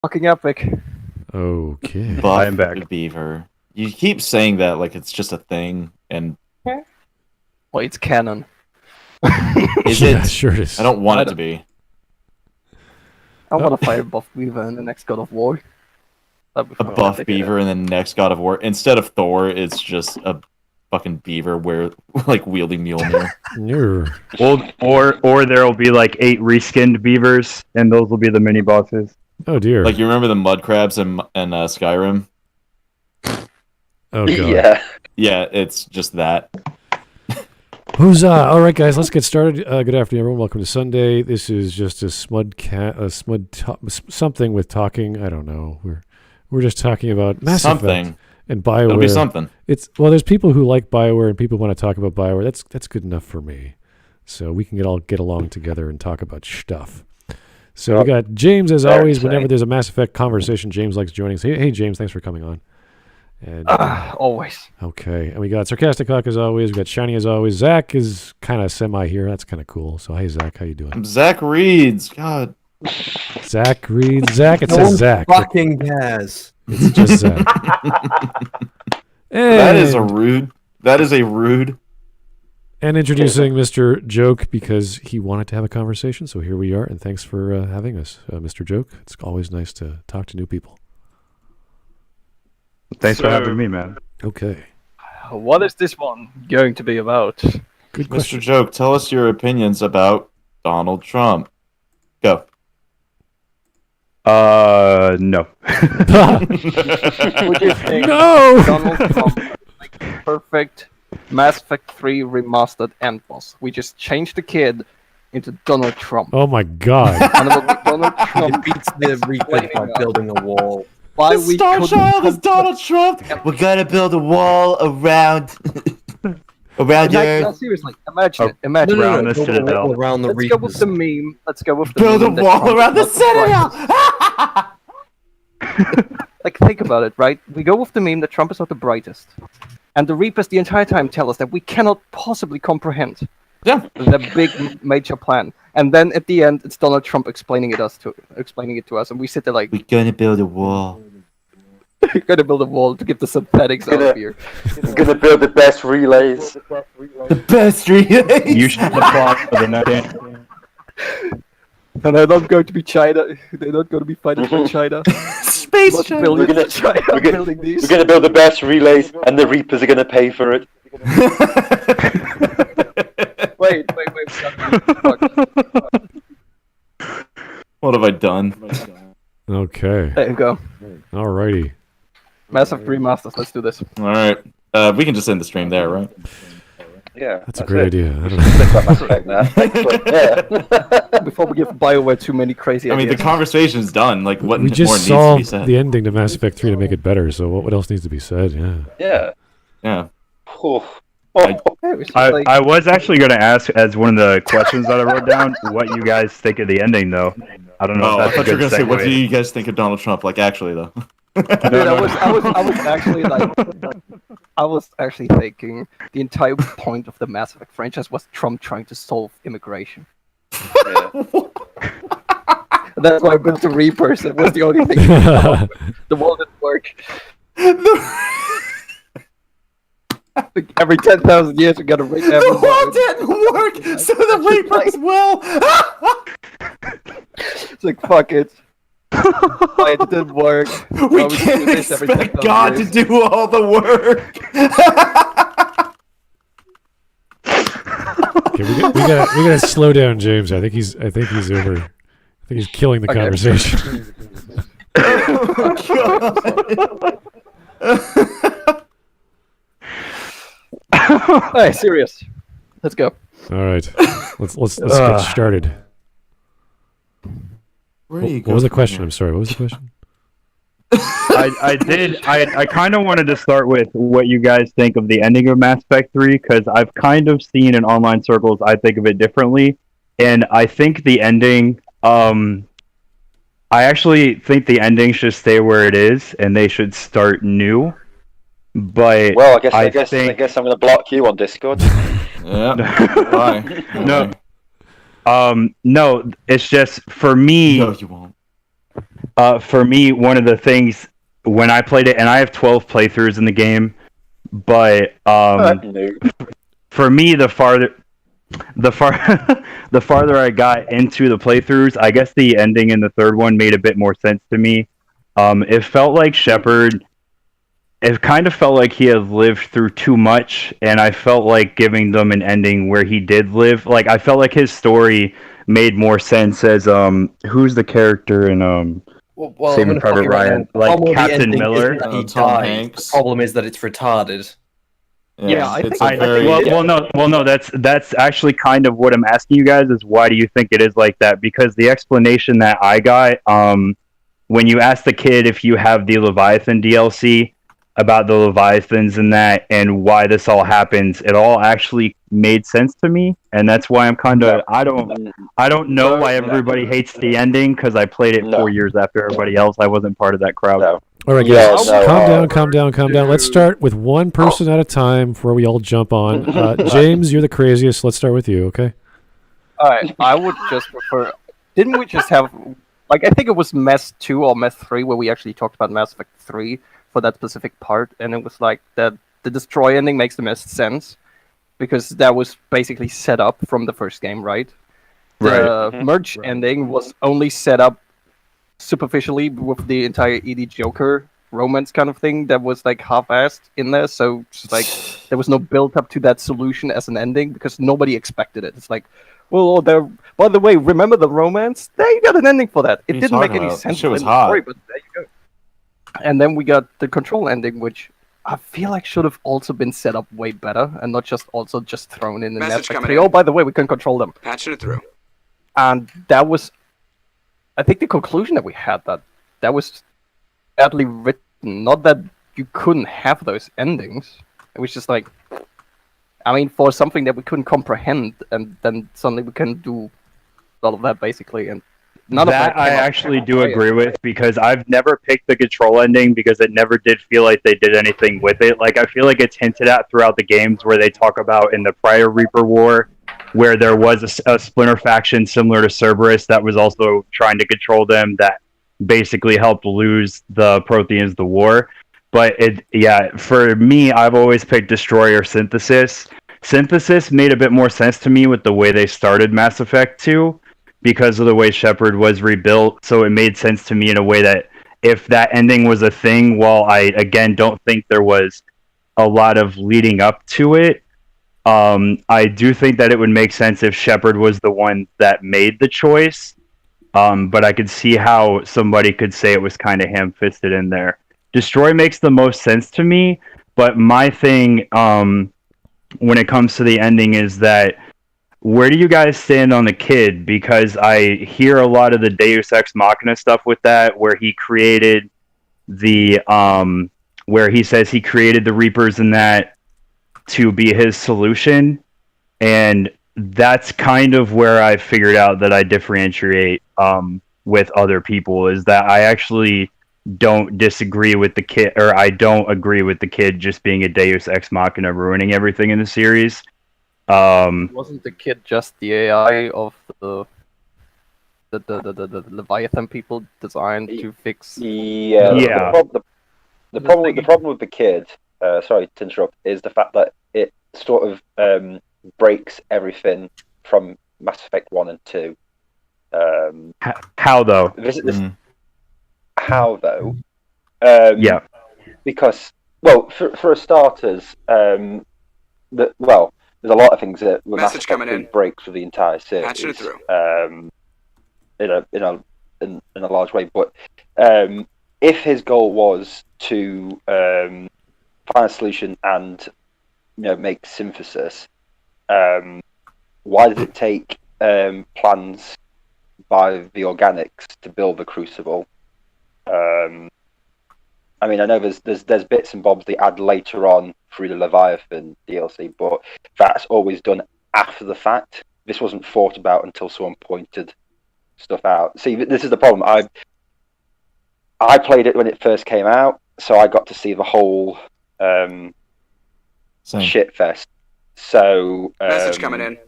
Fucking epic. Okay. Buff I am back. Beaver. You keep saying that like it's just a thing, and Well, it's canon. is Yeah, it? sure it is. I don't want it to be. I want to fight Buff Beaver in the next God of War. That'd be A fucking buff epic. beaver in the next God of War. Instead of Thor, it's just a fucking beaver wielding Mjolnir. Or there'll be like 8 reskinned beavers, and those will be the mini bosses. Oh dear. Like you remember the mud crabs in Skyrim? Oh god. Yeah. Yeah, it's just that. Huzzah! All right, guys, let's get started. Good afternoon, everyone. Welcome to Sunday. This is just a something with talking. I don't know. We're just talking about Mass Effect and BioWare. It'll be something. There's people who like BioWare and people want to talk about BioWare. That's good enough for me. So we can get along together and talk about stuff. So we got James, as always. Whenever there's a Mass Effect conversation, James likes joining. So hey, James, thanks for coming on. And, always. Okay, and we got Sarcastic Hawk as always. We got Shiny as always. Zach is kind of semi here. That's kind of cool. So hey, Zach, how you doing? Zach reads. God. Zach reads. Zach. It says Zach. Fucking has. It's just Zach. That is a rude. And introducing Mr. Joke because he wanted to have a conversation. So here we are, and thanks for having us, Mr. Joke. It's always nice to talk to new people. Thanks for having me, man. Okay. What is this one going to be about? Good Mr. question. Joke, tell us your opinions about Donald Trump. Go. No. What do you think? No! Donald Trump, like perfect Mass Effect 3 remastered end boss. We just changed the kid into Donald Trump. Oh my god. And it will be Donald It Trump beats the Reaper by building a wall. why The we Star couldn't Child is have- Donald Trump. We're gonna build a wall around No, Earth. seriously, imagine it. Imagine no, it. no, the Citadel. Around the Let's go with Reapers. the meme. Let's go with the Build a meme that wall Trump around the is not Citadel. brightest. Like, think about it, right? We go with the meme that Trump is not the brightest. And the Reapers the entire time tell us that we cannot possibly comprehend Yeah. the big major plan. And then at the end, it's Donald Trump explaining it to us, and we sit there like, We're gonna build a wall. we're gonna build a wall to get the synthetics out of here. I'm gonna build the best relays. The best relays. You should apply for the next. And they're not going to be China. They're not going to be fighting for China. Space Not China. billions We're gonna- of China we're gonna- building these. We're gonna build the best relays, and the Reapers are gonna pay for it. Wait. Fuck. What have I done? Okay. There you go. Alrighty. Mass Effect Remasters. Let's do this. All right. We can just end the stream there, right? Yeah, That's a great idea. I don't know. Click that Mass Effect now. Excellent, yeah. Before we give BioWare too many crazy I mean, the ideas. conversation's done. Like, what We more just needs to be solved said? the ending to Mass Effect 3 to make it better, so what else needs to be said? Yeah. Yeah. Yeah. Oh. Yeah, it was just like- I was actually going to ask as one of the questions that I wrote down what you guys think of the ending, though. I don't know Oh, if I that's thought a you were good gonna say, what do segue. you guys think of Donald Trump? Like, actually, though. Dude, I was actually like, I was actually thinking the entire point of the Mass Effect franchise was Trump trying to solve immigration. Yeah. That's why I built the Reapers. It was the only thing. The wall didn't work. Like, every 10,000 years we gotta ring The everyone. wall didn't work, so the Reapers will. It's like, fuck it. Why it didn't work. We Why do can't this every expect 10,000 God to years? do all the work. Okay, we gotta slow down, James. I think he's over. I think he's killing the Okay. conversation. Hey, serious. Let's go. All right, let's get started. Where do you What was the question? I'm sorry. What was the question? I kind of wanted to start with what you guys think of the ending of Mass Effect 3, because I've kind of seen in online circles, I think of it differently. And I think the ending, I actually think the ending should stay where it is, and they should start new. But Well, I think guess I'm gonna block you on Discord. Yeah. Why? no, it's just for me. No, you won't. For me, one of the things when I played it, and I have 12 playthroughs in the game, but No. for me, the farther the farther I got into the playthroughs, I guess the ending in the third one made a bit more sense to me. It felt like Shepard. It kind of felt like he had lived through too much, and I felt like giving them an ending where he did live. Like I felt like his story made more sense as who's the character in Well, Saving I'm gonna Private fuck you right Ryan, now. The like problem with the Captain ending Miller? isn't that he Tom died. Hanks. The problem is that it's retarded. Yeah, I it's think- a I very think- Well, no, that's actually kind of what I'm asking you guys is why do you think it is like that? Because the explanation that I got, when you ask the kid if you have the Leviathan DLC about the Leviathans and that and why this all happens, it all actually made sense to me, and that's why I'm kind of I don't know why everybody hates the ending because I played it 4 years after everybody else. I wasn't part of that crowd. No. All right, Yeah, guys, no, calm down. Let's start with one person at a time before we all jump on. James, you're the craziest. Let's start with you, okay? Alright, I would just prefer. Didn't we just have, like, I think it was Mess 2 or Mess 3 where we actually talked about Mass Effect 3 for that specific part, and it was like that the Destroy ending makes the most sense because that was basically set up from the first game, right? The Merge ending was only set up superficially with the entire Edie Joker romance kind of thing that was like half-assed in there, so it's like there was no build up to that solution as an ending because nobody expected it. It's like, well, by the way, remember the romance? They got an ending for that. It What are you didn't make talking any about? sense. That shit was in the story, hot. but there you go. And then we got the Control ending, which I feel like should have also been set up way better and not just thrown in the Message Mass Effect coming 3. in. Oh, by the way, we can control them. Patching it through. And that was, I think, the conclusion that we had, that was badly written. Not that you couldn't have those endings. It was just like, I mean, for something that we couldn't comprehend, and then suddenly we can do all of that basically, and none of that I came up actually do right. agree with because I've never picked the Control ending because it never did feel like they did anything with it. Like I feel like it's hinted at throughout the games where they talk about in the prior Reaper War where there was a splinter faction similar to Cerberus that was also trying to control them that basically helped lose the Protheans the war. But for me, I've always picked Destroy or Synthesis. Synthesis made a bit more sense to me with the way they started Mass Effect 2 because of the way Shepard was rebuilt. So it made sense to me in a way that if that ending was a thing, while I, again, don't think there was a lot of leading up to it, I do think that it would make sense if Shepard was the one that made the choice. But I could see how somebody could say it was kind of ham-fisted in there. Destroy makes the most sense to me, but my thing when it comes to the ending is that where do you guys stand on the kid? Because I hear a lot of the Deus Ex Machina stuff with that, where he created the where he says he created the Reapers and that to be his solution, and that's kind of where I figured out that I differentiate with other people is that I actually don't disagree with the kid, or I don't agree with the kid just being a Deus Ex Machina ruining everything in the series. Wasn't the kid just the AI of the Leviathan people designed to fix? Yeah. Yeah. The problem with the kid, sorry to interrupt, is the fact that it sort of breaks everything from Mass Effect 1 and 2. How though? How though? Yeah. Because, well, for starters, there's a lot of things that Mass Message Effect coming 3 in. breaks for the entire series. Patching it through. In a large way, but if his goal was to find a solution and make synthesis, why did it take plans by the organics to build the Crucible? I mean, I know there's bits and bobs they add later on through the Leviathan DLC, but that's always done after the fact. This wasn't thought about until someone pointed stuff out. See, this is the problem. I played it when it first came out, so I got to see the whole shit fest. So Message coming in.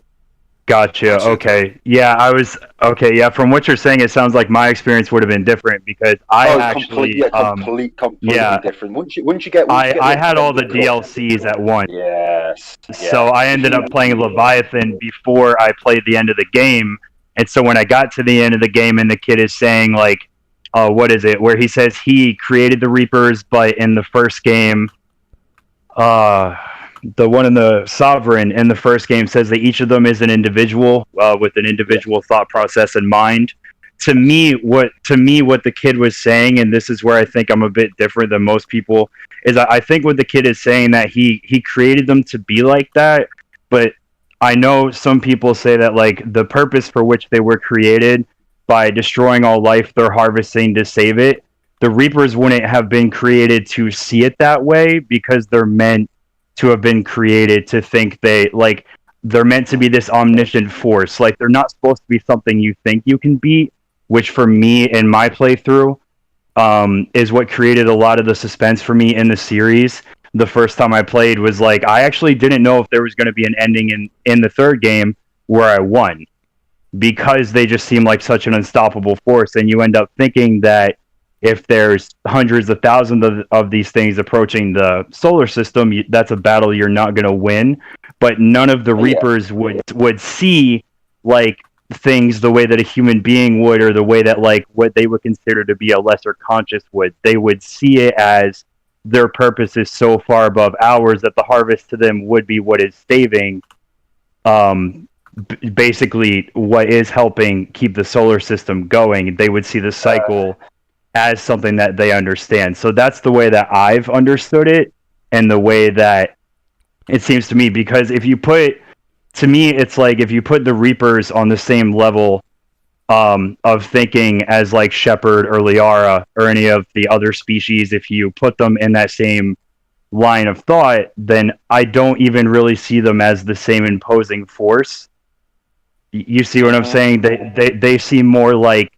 Gotcha. Okay. Yeah, I was okay. Yeah, from what you're saying, it sounds like my experience would have been different because I actually, completely yeah, different. Once you get, I had all the DLCs at once. Yes. So I ended up playing Leviathan before I played the end of the game. And so when I got to the end of the game and the kid is saying like, what is it? Where he says he created the Reapers, but in the first game, the one in the Sovereign in the first game says that each of them is an individual with an individual thought process in mind. To me, what the kid was saying, and this is where I think I'm a bit different than most people, is I think what the kid is saying that he created them to be like that, but I know some people say that like the purpose for which they were created, by destroying all life, they're harvesting to save it. The Reapers wouldn't have been created to see it that way because they're meant to have been created to think they're meant to be this omniscient force. Like they're not supposed to be something you think you can beat, which for me in my playthrough is what created a lot of the suspense for me in the series. The first time I played was like I actually didn't know if there was going to be an ending in the third game where I won, because they just seem like such an unstoppable force, and you end up thinking that if there's hundreds of thousands of these things approaching the solar system, that's a battle you're not going to win. But none of the Reapers would see like things the way that a human being would, or the way that like what they would consider to be a lesser conscious would. They would see it as their purpose is so far above ours that the harvest to them would be what is saving basically what is helping keep the solar system going. They would see the cycle as something that they understand. So that's the way that I've understood it, and the way that it seems to me, because to me it's like if you put the Reapers on the same level of thinking as like Shepard or Liara or any of the other species, if you put them in that same line of thought, then I don't even really see them as the same imposing force. You see what I'm saying? They seem more like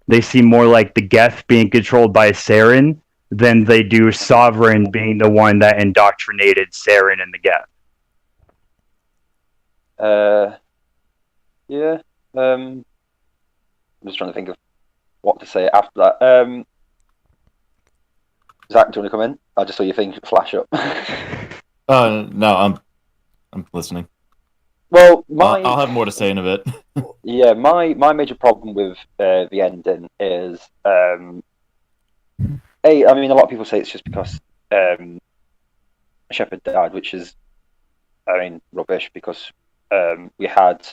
the Geth being controlled by Saren than they do Sovereign being the one that indoctrinated Saren and the Geth. Yeah. I'm just trying to think of what to say after that. Zach, do you want to come in? I just saw your thing flash up. No, I'm listening. Well, I'll have more to say in a bit. Yeah, my major problem with the ending is, I mean, a lot of people say it's just because Shepard died, which is, I mean, rubbish, because we had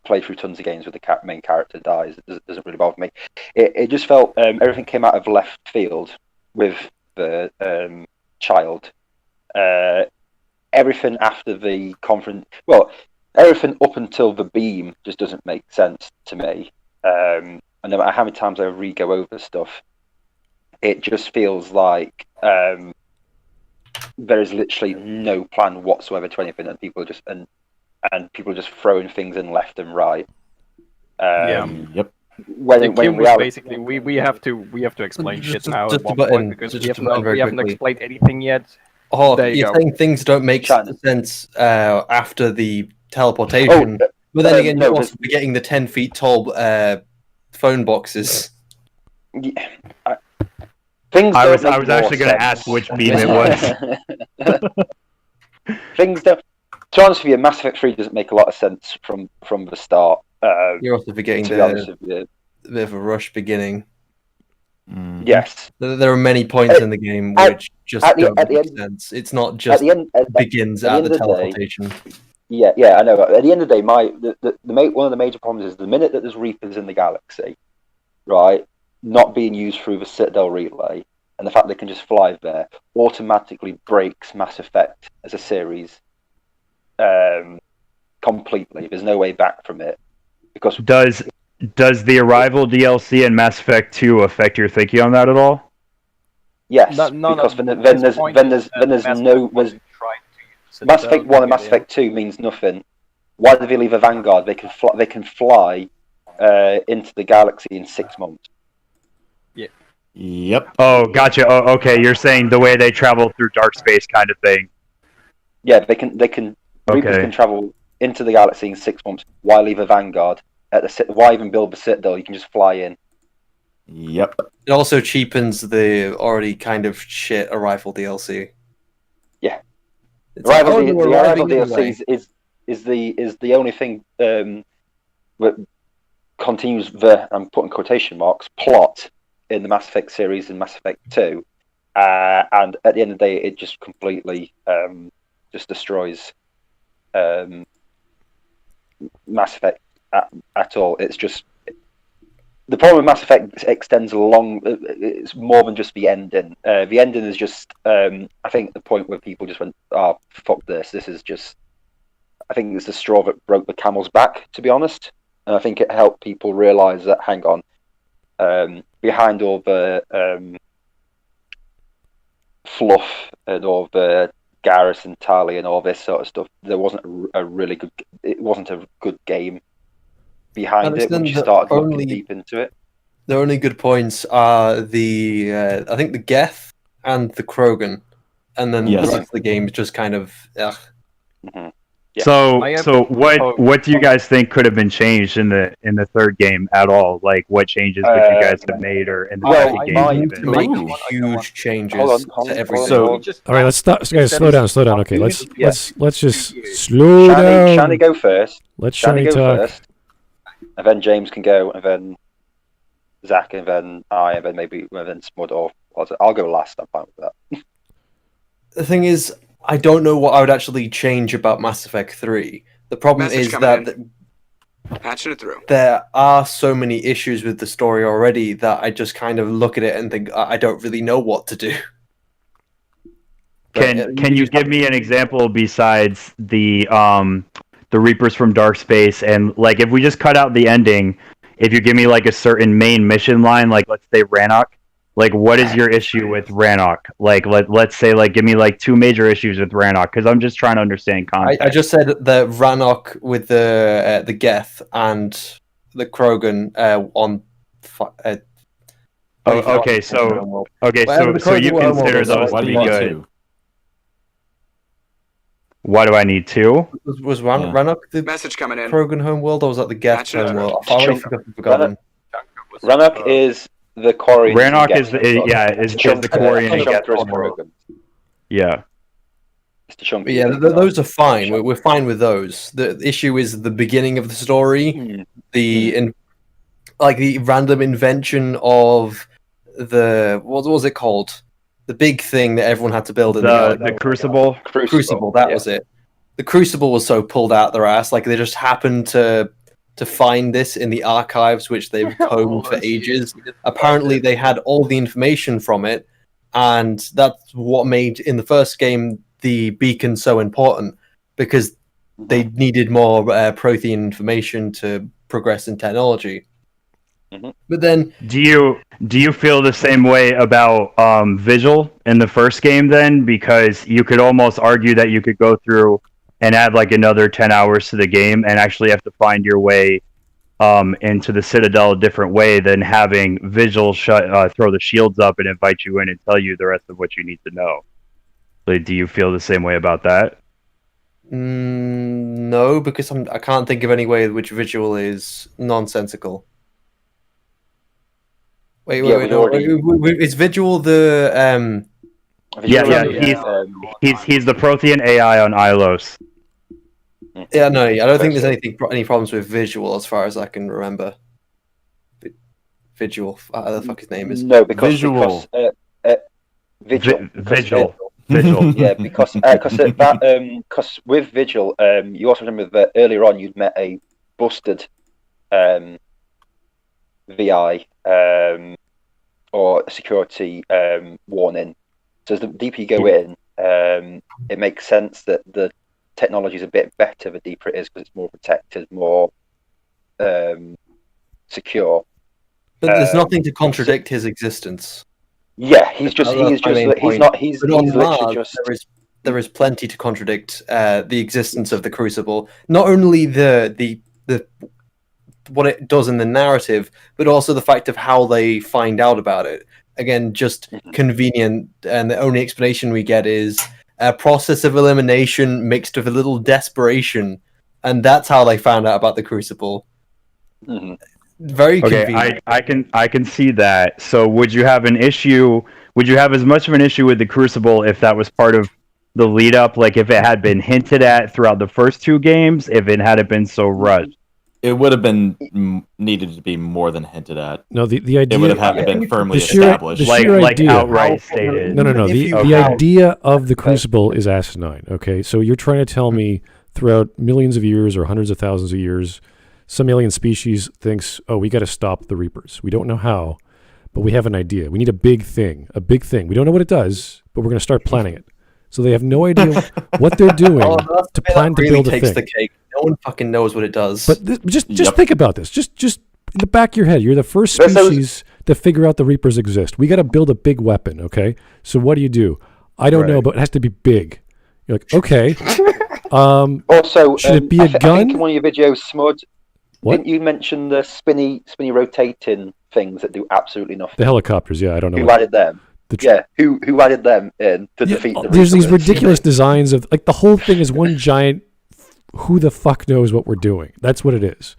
played through tons of games where the main character dies. It doesn't really bother me. It just felt everything came out of left field with the child. Everything after the conference, well, everything up until the beam just doesn't make sense to me. And no matter how many times I re-go over stuff, it just feels like there is literally no plan whatsoever to anything, and people are just people are just throwing things in left and right. Yep. When we are basically we have to explain shit now at one point, because we haven't explained anything yet. Oh, you're saying things don't make sense after the teleportation, but then again, you're also forgetting the 10 feet tall phone boxes. Yeah, I was actually going to ask which beam it was. Things don't. To be honest with you, Mass Effect 3 doesn't make a lot of sense from the start. You're also forgetting the bit of a rush beginning. Yes, there are many points in the game which just don't make sense. It's not just begins at the teleportation. Yeah, I know. At the end of the day, one of the major problems is the minute that there's Reapers in the galaxy, right, not being used through the Citadel relay, and the fact they can just fly there automatically breaks Mass Effect as a series completely. There's no way back from it. Because Does the Arrival DLC in Mass Effect 2 affect your thinking on that at all? Yes, because then there's no Mass Effect 1 and Mass Effect 2 means nothing. Why do they leave a Vanguard? They can fly into the galaxy in 6 months. Yeah. Yep. Oh, gotcha. Oh, okay. You're saying the way they travel through dark space kind of thing. Yeah, they can. Reapers can travel into the galaxy in 6 months. Why leave a Vanguard at why even build the Citadel? You can just fly in. Yep. It also cheapens the already kind of shit Arrival DLC. Yeah, It's like, oh, no, the we're Arrival arriving anyway. DLC is the only thing that continues the, I'm putting quotation marks, plot in the Mass Effect series and Mass Effect 2, and at the end of the day, it just completely just destroys Mass Effect at all. It's just the problem with Mass Effect extends along. It's more than just the ending. The ending is just, I think, the point where people just went, "Oh, fuck this! This is just." I think it's the straw that broke the camel's back, to be honest. And I think it helped people realize that, hang on, behind all the fluff and all the Garrus and Tali and all this sort of stuff, there wasn't a really good. It wasn't a good game behind it when you started looking deep into it. The only good points are the I think the Geth and the Krogan, and then the rest of the game is just kind of ugh. Mm-hmm. Yeah. So what do you guys think could have been changed in the third game at all? Like, what changes would you guys have made, or in the second game? To make huge changes Hold to on, everything. hold on. All right, let's stop. Guys, slow down. Okay, let's just slow down. Shani go first. Let Shani Shani go talk. first, and then James can go, and then Zach, and then I, and then maybe Smud, or I'll go last. I'm fine with that. The thing is, I don't know what I would actually change about Mass Effect 3. The problem is that patching it through. There are so many issues with the story already that I just kind of look at it and think I don't really know what to do. Can you give me an example besides the Reapers from Dark Space, and like if we just cut out the ending, if you give me like a certain main mission line, like let's say Rannoch, like what is your issue with Rannoch? Like let's say like give me like 2 major issues with Rannoch, because I'm just trying to understand context. I just said the Rannoch with the Geth and the Krogan on. Okay, so you consider those to be good. Why do I need 2? Was Rannoch the message coming in? Krogan homeworld, or was that the Geth homeworld? I've already forgotten. Rannoch is the Quarian. Rannoch is the Quarian Geth homeworld. Yeah. Yeah, those are fine. We're fine with those. The issue is the beginning of the story, the random invention of the what was it called? The big thing that everyone had to build in the Crucible. Crucible, that was it. The Crucible was so pulled out their ass. Like they just happened to find this in the archives, which they've combed for ages. Apparently, they had all the information from it, and that's what made in the first game the beacon so important, because they needed more Prothean information to progress in technology. But then, do you feel the same way about Vigil in the first game then? Because you could almost argue that you could go through and add like another 10 hours to the game and actually have to find your way into the Citadel a different way than having Vigil throw the shields up and invite you in and tell you the rest of what you need to know. Like, do you feel the same way about that? No, because I can't think of any way in which Vigil is nonsensical. Wait, is Vigil the he's the Prothean AI on Ilos. Yeah, no, I don't think there's any problems with Visual as far as I can remember. Vigil, what the fuck his name is? No, because Vigil. Vigil. Yeah, because with Vigil, you also remember that earlier on you'd met a busted VI or security warning. So as the deeper you go in, it makes sense that the technology is a bit better the deeper it is, because it's more protected, more secure. But there's nothing to contradict his existence. Yeah, he's literally just. There is plenty to contradict the existence of the Crucible. Not only the what it does in the narrative, but also the fact of how they find out about it. Again, just convenient, and the only explanation we get is a process of elimination mixed with a little desperation and that's how they found out about the Crucible. Mhm. Very Okay, convenient. I can see that. So would you have an issue? Would you have as much of an issue with the Crucible if that was part of the lead up? Like if it had been hinted at throughout the first 2 games, if it hadn't been so rushed? It would have been needed to be more than hinted at. No, the idea. It would have had to been firmly the sheer- established. the Like sheer like idea. outright stated. No. If The you- the idea of the Crucible is asinine. Okay, so you're trying to tell me throughout millions of years or hundreds of thousands of years, some alien species thinks, "Oh, we got to stop the Reapers. We don't know how, but we have an idea. We need a big thing. We don't know what it does, but we're going to start planning it." So they have no idea what they're doing Oh, that's to the bit plan that to really build a takes thing. the cake. No one fucking knows what it does. But just Yep. think about this. Just in the back of your head, you're the first That's- that was- species to figure out the Reapers exist. We got to build a big weapon, okay? So what do? I don't know, Right. but it has to be big. You're like, okay. Also, Should it be a I think gun? in one of your videos, Smud, What? didn't you mention the spinny rotating things that do absolutely nothing? The helicopters, yeah, I don't know. Who what- added them? the tr- Yeah, who added them in to Yeah, defeat the there's these Reapers? ridiculous designs of like the whole thing is one giant. Who the fuck knows what we're doing? That's what it is.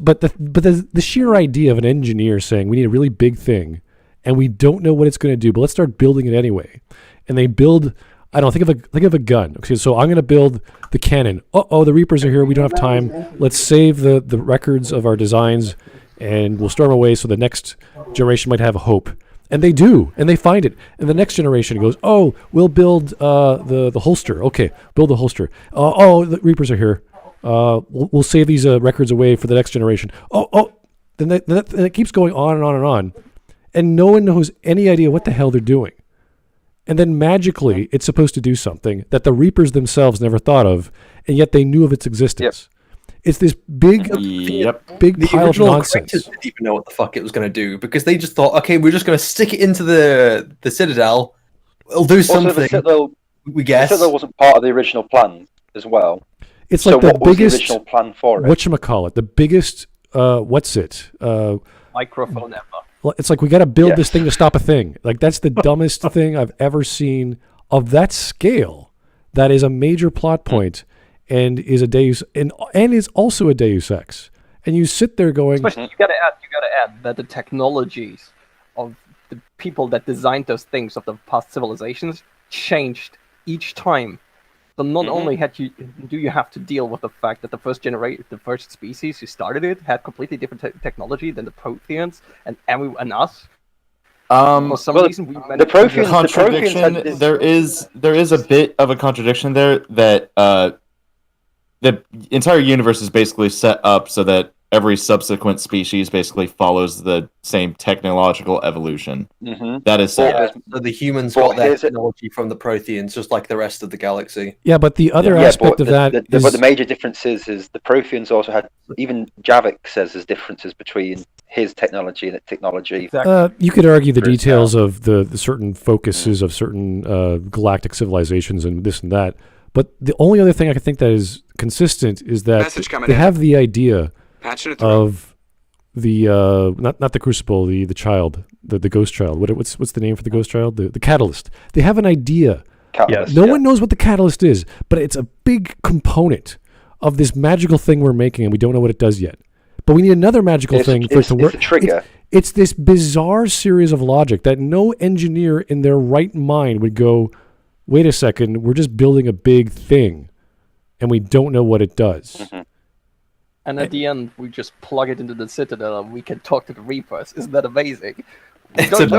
But the sheer idea of an engineer saying we need a really big thing, and we don't know what it's going to do, but let's start building it anyway. And they build. I don't think of a gun. Okay, so I'm going to build the cannon. The Reapers are here. We don't have time. Let's save the records of our designs, and we'll storm away so the next generation might have hope. And they do, and they find it. And the next generation goes, "Oh, we'll build the holster. Okay, build the holster. The Reapers are here. We'll save these records away for the next generation. Then it keeps going on and on and on, and no one knows any idea what the hell they're doing. And then magically, it's supposed to do something that the Reapers themselves never thought of, and yet they knew of its existence. It's this big Yep. the pile of original nonsense. creators didn't even know what the fuck it was going to do because they just thought, okay, we're just going to stick it into the Citadel. It'll do Also, something. the Citadel, we the guess. Citadel wasn't part of the original plan as well. It's So like the what was the biggest. original plan for it? Whatchamacallit, the biggest. What's it? Microphone ever. Well, it's like we got to build this Yes. thing to stop a thing. Like that's the dumbest thing I've ever seen of that scale. That is a major plot point, and is a Deus and is also a Deus Ex. And you sit there going, Especially you gotta add that the technologies of the people that designed those things of the past civilizations changed each time. So not only do you have to deal with the fact that the first species who started it had completely different technology than the Protheans and us. For some well, reason, we the managed to Protheans- Contradiction. had this- There is a bit of a contradiction there that the entire universe is basically set up so that every subsequent species basically follows the same technological evolution. Mhm. That is set. Yeah. So the humans But got their here's it- technology from the Protheans, just like the rest of the galaxy. yeah, but the other Yeah, aspect but of that is but the major difference is the Protheans also had, even Javik says there's differences between his technology and its technology. Exactly. you could argue the Bruce details of the certain focuses of certain galactic civilizations and this and that. But the only other thing I can think that is consistent is that Message coming they in. have the idea Patching it through. of the not the Crucible, the child, the ghost child. What's the name for the ghost child? The catalyst. They have an idea. Catalyst, No yeah. one knows what the catalyst is, but it's a big component of this magical thing we're making, and we don't know what it does yet. But we need another magical thing for it to work. It's a trigger. It's this bizarre series of logic that no engineer in their right mind would go, wait a second, we're just building a big thing, and we don't know what it does. Mm-hmm. And at the end, we just plug it into the Citadel and we can talk to the Reapers. Isn't that amazing? It's a big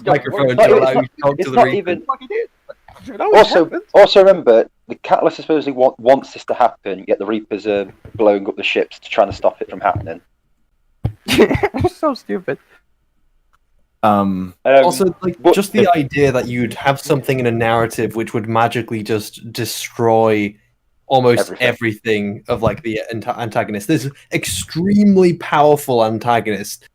microphone to allow you to talk It's to the not Reapers. even. Plug it in. You know what happens? Also remember, the Catalyst supposedly wants this to happen, yet the Reapers are blowing up the ships to try to stop it from happening. So stupid. Also, like, but- just the idea that you'd have something in a narrative which would magically just destroy almost everything of like the antagonist. This extremely powerful antagonist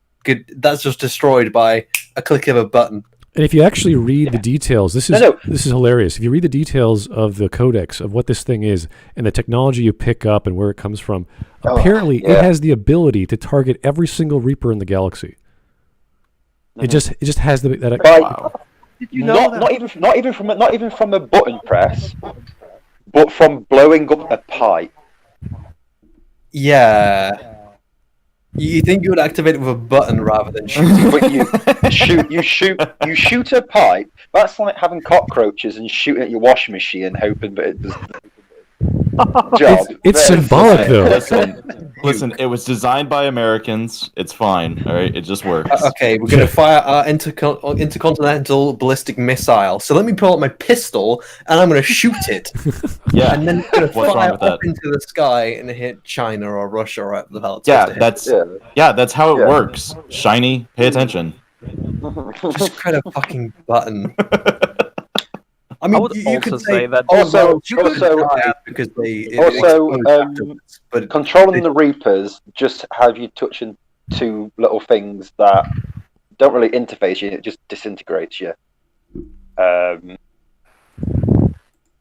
that's just destroyed by a click of a button. And if you actually read the details, this is No. this is hilarious. If you read the details of the codex of what this thing is and the technology you pick up and where it comes from, apparently yeah. it has the ability to target every single Reaper in the galaxy. It just has that. By, Did you know that? not even from a button press, but from blowing up a pipe. Yeah. You think you would activate it with a button rather than shoot? But you shoot a pipe. That's like having cockroaches and shooting at your washing machine, hoping that it does the job. It's symbolic, though. Listen. It was designed by Americans. It's fine. All right, it just works. Okay, we're going to fire our intercontinental ballistic missile. So let me pull out my pistol, and I'm going to shoot it. Yeah. And then it's going to What's wrong fire with that? up into the sky and hit China or Russia or whatever the hell it's Yeah, supposed to hit. that's how it works. Shiny, pay attention. Just press a fucking button. I mean, I would you also could say that because they but controlling the Reapers just have you touching two little things that don't really interface you. It just disintegrates you. How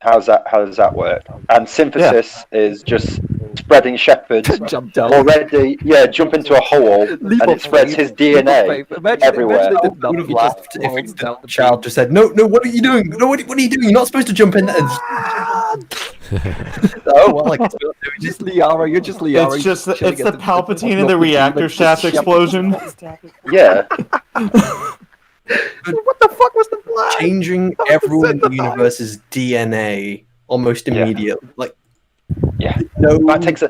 does that work? And synthesis is just spreading Shepard's already. Yeah, jump into a hole and it spreads his DNA everywhere. I would have laughed if the child just said, "No, what are you doing? No, what are you doing? You're not supposed to jump in." Oh well, like just Liara. You're just Liara. It's the Palpatine in the reactor shaft explosion. Yeah. What the fuck was the plan? Changing everyone in the universe's DNA almost immediately. Like, yeah, no, that's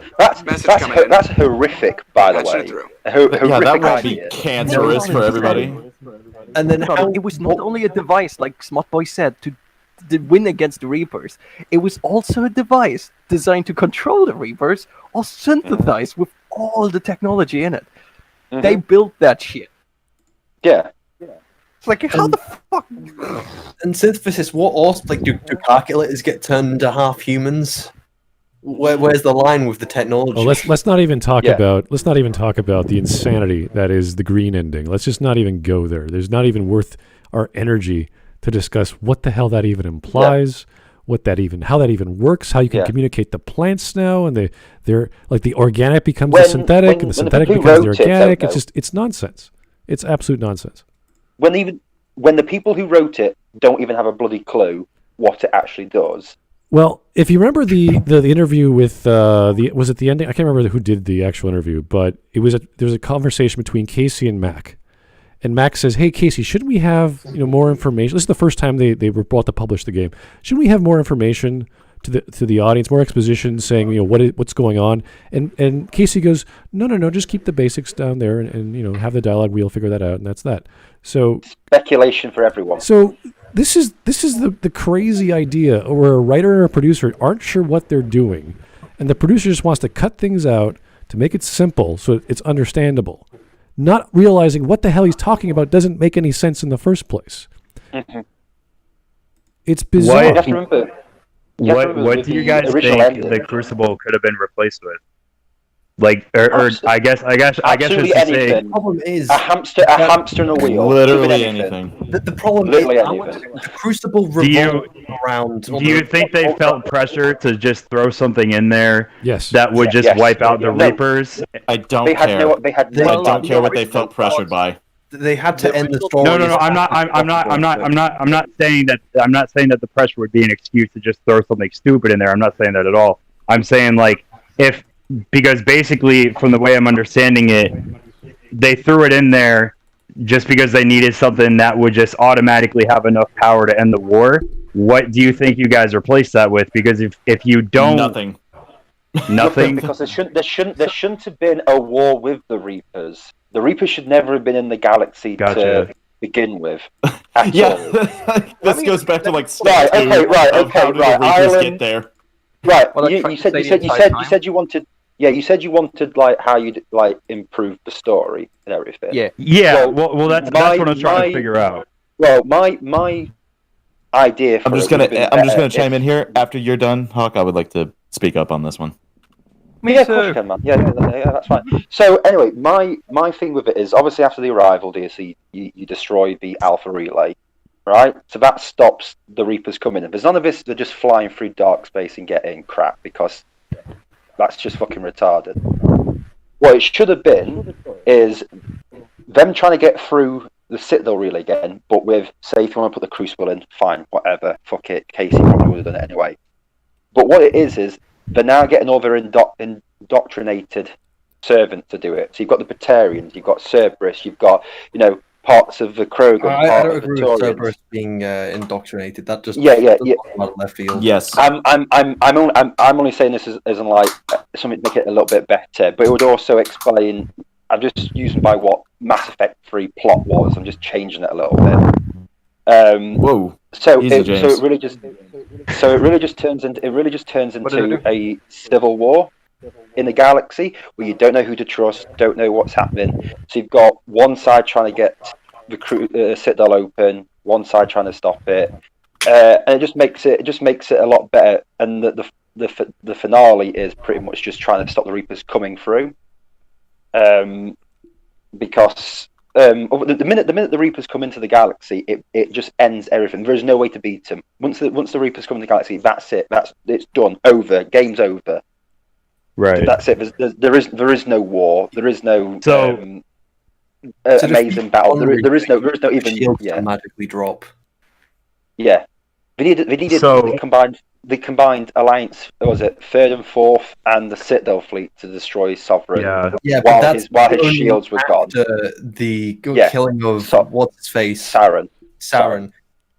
horrific. By the way, horrific that would idea. be cancerous for everybody. And then it was not only a device, like SmudBoy said, to win against the Reapers. It was also a device designed to control the Reapers or synthesize with all the technology in it. Mm-hmm. They built that shit. Yeah. It's like, how the fuck? And synthesis, what also, like, do calculators get turned into half humans? Where's the line with the technology? Well, let's not even talk about the insanity that is the green ending. Let's just not even go there. There's not even worth our energy to discuss what the hell that even implies, how that even works, how you can communicate the plants now, and they're like the organic becomes the synthetic, and the synthetic becomes the organic. It's nonsense. It's absolute nonsense. When the people who wrote it don't even have a bloody clue what it actually does. Well, if you remember the interview with was it the ending? I can't remember who did the actual interview, but there was a conversation between Casey and Mac, and Mac says, "Hey Casey, shouldn't we have more information? This is the first time they were brought to publish the game. Shouldn't we have more information to the audience, more exposition, saying what's going on?" And Casey goes, "No, just keep the basics down there and have the dialogue. We'll figure that out, and that's that." So speculation for everyone. So this is the crazy idea where a writer or a producer aren't sure what they're doing, and the producer just wants to cut things out to make it simple so it's understandable, not realizing what the hell he's talking about doesn't make any sense in the first place. Mm-hmm. It's bizarre. What do you guys think the Crucible could have been replaced with? Like, I guess just to say, the problem is a hamster in a wheel. Literally anything. The problem Literally is anything. the Crucible revolves around. Do you think they felt pressure to just throw something in there? Yes. That would just wipe out the Reapers? I don't They care. had no I don't care what they felt pressured by. They had to end the story. No. I'm not saying that. I'm not saying that the pressure would be an excuse to just throw something stupid in there. I'm not saying that at all. I'm saying because basically, from the way I'm understanding it, they threw it in there just because they needed something that would just automatically have enough power to end the war. What do you think you guys replace that with? Because if you don't, nothing. Because there shouldn't have been a war with the Reapers. The Reapers should never have been in the galaxy to begin with. This goes back to like right. How did the Reapers get there? Right. Well, you said you wanted. Yeah, you said you wanted how you'd improve the story and everything. Yeah. Well, that's what I'm trying to figure out. Well, my idea. I'm just gonna chime in here after you're done, Hawk. I would like to speak up on this one. Of course you can, man. Yeah, that's fine. So anyway, my thing with it is obviously after the arrival DLC, you destroy the Alpha Relay, right? So that stops the Reapers coming in. There's none of this. They're just flying through dark space and getting crap because that's just fucking retarded. What it should have been is them trying to get through the Citadel Relay again, but with, say, if you want to put the Crucible in, fine, whatever, fuck it. Casey probably would have done it anyway. But what it is they're now getting all their indoctrinated servants to do it. So you've got the Batarians, you've got Cerberus, you've got parts of the Krogan, I part don't of the agree with Taurians. Cerberus being indoctrinated. That just Yeah. doesn't come out of left field. Yes. I'm only saying this as in like something to make it a little bit better, but it would also explain. I'm just using by what Mass Effect 3 plot was. I'm just changing it a little bit. Whoa. So Easy, it James. really just turns into a civil war in the galaxy where you don't know who to trust, don't know what's happening. So you've got one side trying to get the Citadel open, one side trying to stop it, and it just makes it a lot better. And the finale is pretty much just trying to stop the Reapers coming through, because the minute the Reapers come into the galaxy, it just ends everything. There is no way to beat them. Once the Reapers come into the galaxy, that's it. It's done. Over. Game's over. Right. That's it. There is no war. There is no amazing defeat battle. one There is no even shields automatically drop. Yeah. They needed the combined alliance. What was it 3rd and 4th and the Citadel fleet to destroy Sovereign? Yeah, while but his shields were gone. The Yeah. killing of what's his face, Saren.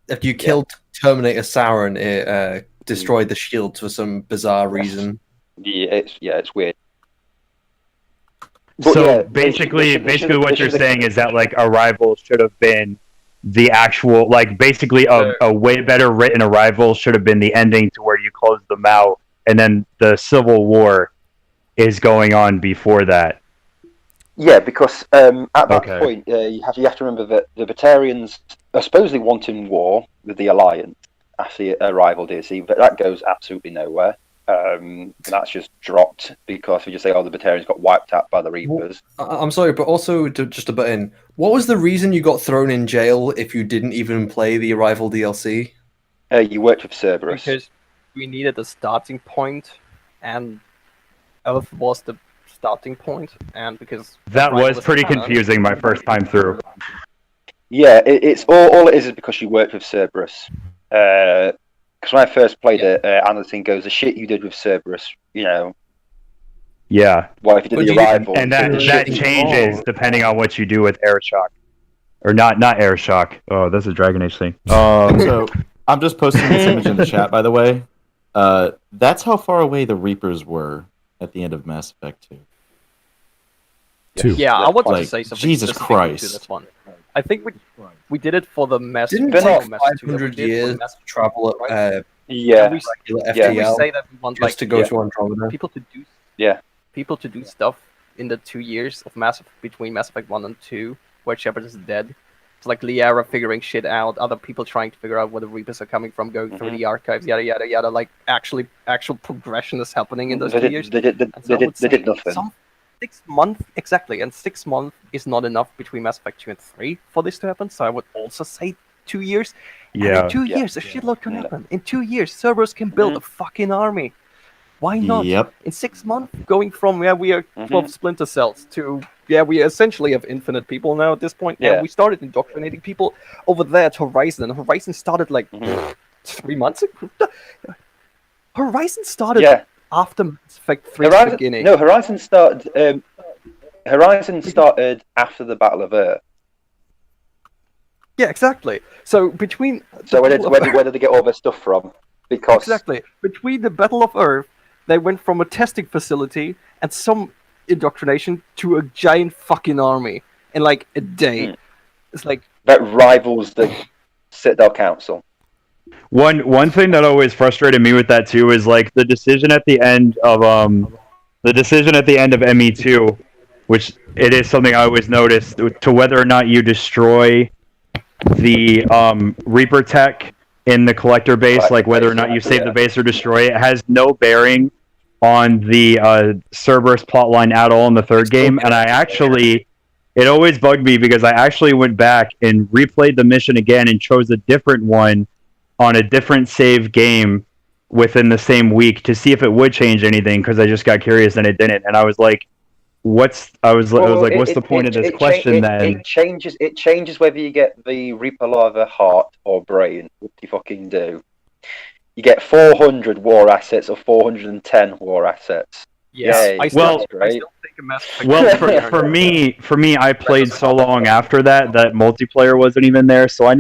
If you killed Terminator Saren, it destroyed the shields for some bizarre reason. Yeah, it's weird. But So basically what you're saying is that like Arrival should have been the actual, like basically a way better written Arrival should have been the ending to where you close them out, and then the Civil War is going on before that. Yeah, because at that point, you have to remember that the Batarians are supposedly wanting war with the Alliance after the Arrival DLC, but that goes absolutely nowhere. That's just dropped because we just say, the Batarians got wiped out by the Reapers. I'm sorry, but also just to butt in, what was the reason you got thrown in jail if you didn't even play the Arrival DLC? You worked with Cerberus. Because we needed a starting point, and Earth was the starting point, and because that was pretty confusing my first time through. Yeah, it's all it is because you worked with Cerberus. Because when I first played it, Anderson goes, the shit you did with Cerberus, Yeah. Well, if you did the Arrival, and that changes depending on what you do with air shock, or not air shock. Oh, that's a Dragon Age thing. So I'm just posting this image in the chat, by the way. That's how far away the Reapers were at the end of Mass Effect 2. Yeah, I wanted to say something. Jesus specific to Christ. this one. I think we did it for the Mass. Didn't Effect take 2, 500 years to travel at yeah, we FTL say that we want just to go to Andromeda. people to do stuff in the 2 years of between Mass Effect 1 and 2, where Shepard is dead. It's like Liara figuring shit out, other people trying to figure out where the Reapers are coming from, going through the archives, yada yada yada. Like actual progression is happening in those 2 years. They did nothing. 6 months exactly, and 6 months is not enough between Mass Effect 2 and 3 for this to happen. So I would also say 2 years. Yeah. And in 2 years, a shitload can happen. In 2 years, Cerberus can build a fucking army. Why not? Yep. In 6 months, going from we are 12 splinter cells to we essentially have infinite people now at this point. Yeah. And we started indoctrinating people over there at Horizon, and Horizon started like 3 months ago. Horizon started after Mass Effect 3's beginning. No, Horizon started. Horizon started after the Battle of Earth. Yeah, exactly. So between where did they get all their stuff from? Because exactly between the Battle of Earth, they went from a testing facility and some indoctrination to a giant fucking army in like a day. It's like that rivals the Citadel Council. One thing that always frustrated me with that too is like the decision at the end of ME2, which it is something I always noticed, to whether or not you destroy the Reaper tech in the collector base, like whether or not you save the base or destroy it, has no bearing on the Cerberus plotline at all in the third game. And it always bugged me because I actually went back and replayed the mission again and chose a different one on a different save game within the same week to see if it would change anything, because I just got curious and it didn't. And I was like, what's the point of this question then? It changes whether you get the Reaper Larva heart or brain. What do you fucking do? You get 400 war assets or 410 war assets. Yes, I Well- still think a Mass Effect Well, 3 for me, I played so long after that multiplayer wasn't even there, so I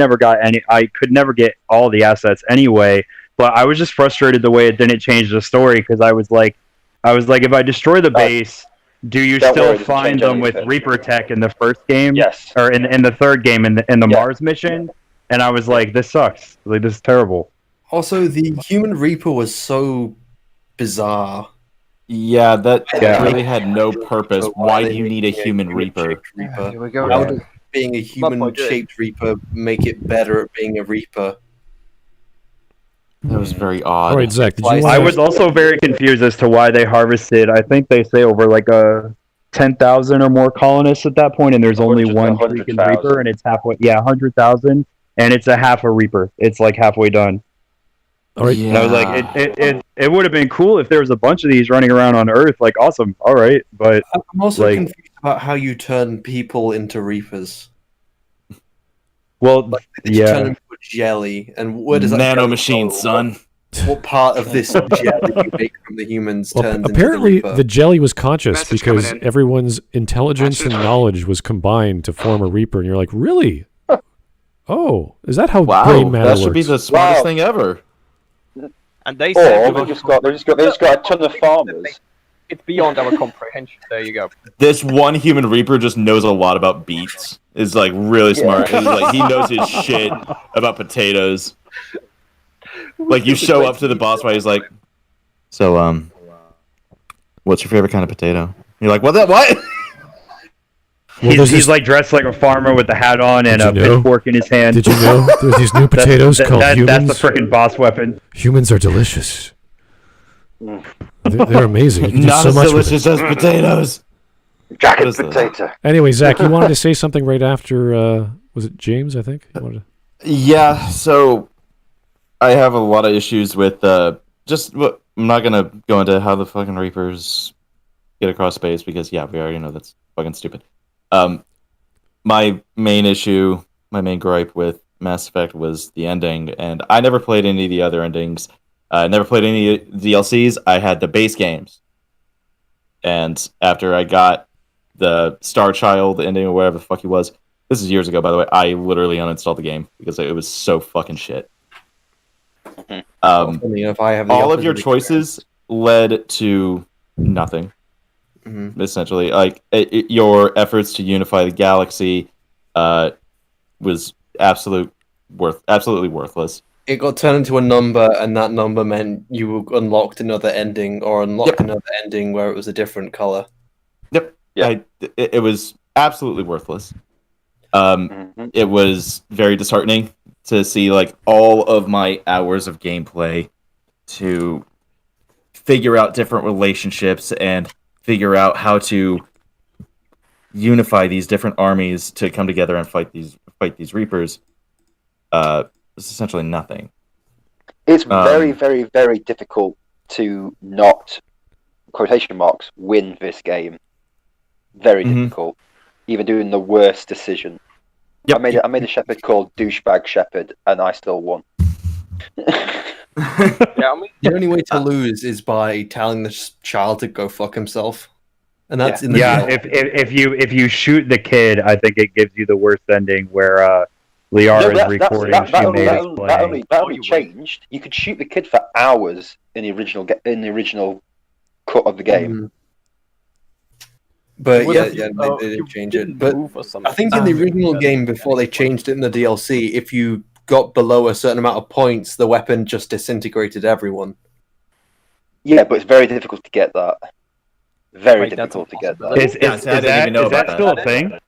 could never get all the assets anyway. But I was just frustrated the way it didn't change the story because I was like, if I destroy the base, do you Don't still worry, it doesn't find change them with anything. Reaper tech in the first game? Yes. Or in the third game in the Yeah. Mars mission? And I was like, this sucks. Like, this is terrible. Also, the Human Reaper was so bizarre. Yeah, that Yeah. really had no purpose. So Why they do you need a making human Reaper? Reaper? Here we go. How does being a Not quite human-shaped Reaper make it better at being a Reaper? That was very odd. All right, Zach, did you I want I was also very confused as to why they harvested. I think they say over like 10,000 or more colonists at that point, and there's only one freaking 100,000. Reaper, and it's halfway. Yeah, 100,000, and it's a half a Reaper. It's like halfway done. All right. And I was like, it would have been cool if there was a bunch of these running around on Earth. Like, awesome, all right, but I'm also Like- confused about how you turn people into Reapers. well, They just turn yeah. them into a jelly, and where does that Nano jelly machine, go? son. What part of this jelly you make from the humans Well, turns apparently, into the the jelly was conscious Message coming because in. everyone's intelligence and Message. knowledge was combined to form a Reaper, and you're like, really? Oh, is that how Wow, brain matter that should be works? the smartest Wow. thing ever. And they Or said they just got a ton of farmers. it's beyond our comprehension. There you go. This one human Reaper just knows a lot about beets. Is like really smart. It's like he knows his shit about potatoes. Like you show up to the boss fight, he's like, "So, what's your favorite kind of potato?" You're like, "What? That what?" He's like dressed like a farmer with the hat on and Did a you know? pitchfork in his hand. Did you know there's these new potatoes called humans? That's the freaking boss weapon. Humans are delicious. They're amazing. You can do Not so as much with it. delicious as potatoes. What Jacket is this? potato. Anyway, Zach, you wanted to say something right after, was it James, I think? You wanted to... Yeah, so I have a lot of issues with I'm not gonna go into how the fucking Reapers get across space because we already know that's fucking stupid. My main gripe with Mass Effect was the ending, and I never played any of the other endings. I never played any DLCs. I had the base games, and after I got the Star Child ending or whatever the fuck he was. This is years ago, by the way. I literally uninstalled the game because it was so fucking shit. Funny enough, I have the All of your opposite choices led to nothing. experience. Essentially, like your efforts to unify the galaxy was absolutely worthless. It got turned into a number, and that number meant you unlocked another ending, or unlocked another ending where it was a different color. Yep. Yeah. It was absolutely worthless. It was very disheartening to see like all of my hours of gameplay to figure out different relationships and figure out how to unify these different armies to come together and fight these Reapers. It's essentially nothing. It's very, very, very difficult to not, quotation marks, win this game. Very difficult. Even doing the worst decision. Yep. I made a shepherd called Douchebag Shepherd, and I still won. Yeah, I mean, The only way to lose is by telling the child to go fuck himself, and that's in the Yeah, if you shoot the kid, I think it gives you the worst ending where Liara is recording. That only changed. You could shoot the kid for hours in the original cut of the game. But Well, yeah, if you- they you didn't change didn't it. But move or something. I think in the original game, before they changed it in the DLC, if you got below a certain amount of points, the weapon just disintegrated everyone. Yeah, but it's very difficult to get that. Very Wait, that's difficult to get impossible. that. Yeah, I didn't even know about still a thing?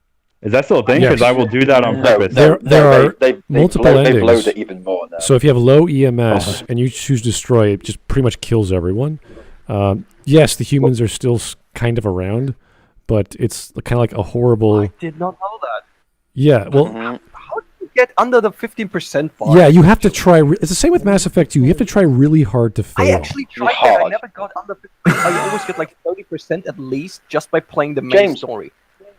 Is that still a thing? Yes. Because I will do that on No, purpose. There are multiple They've endings. loaded it even more now. So if you have low EMS and you choose destroy, it just pretty much kills everyone. Yes, the humans are still kind of around, but it's kind of like a horrible. I did not know that. Yeah, well, Mhm. How did you get under the 15% bar? yeah, you have to try. It's the same with Mass Effect 2. You have to try really hard to fail. I actually tried that. I Hard. never got under 50%. I always get like 30% at least just by playing the main James. story.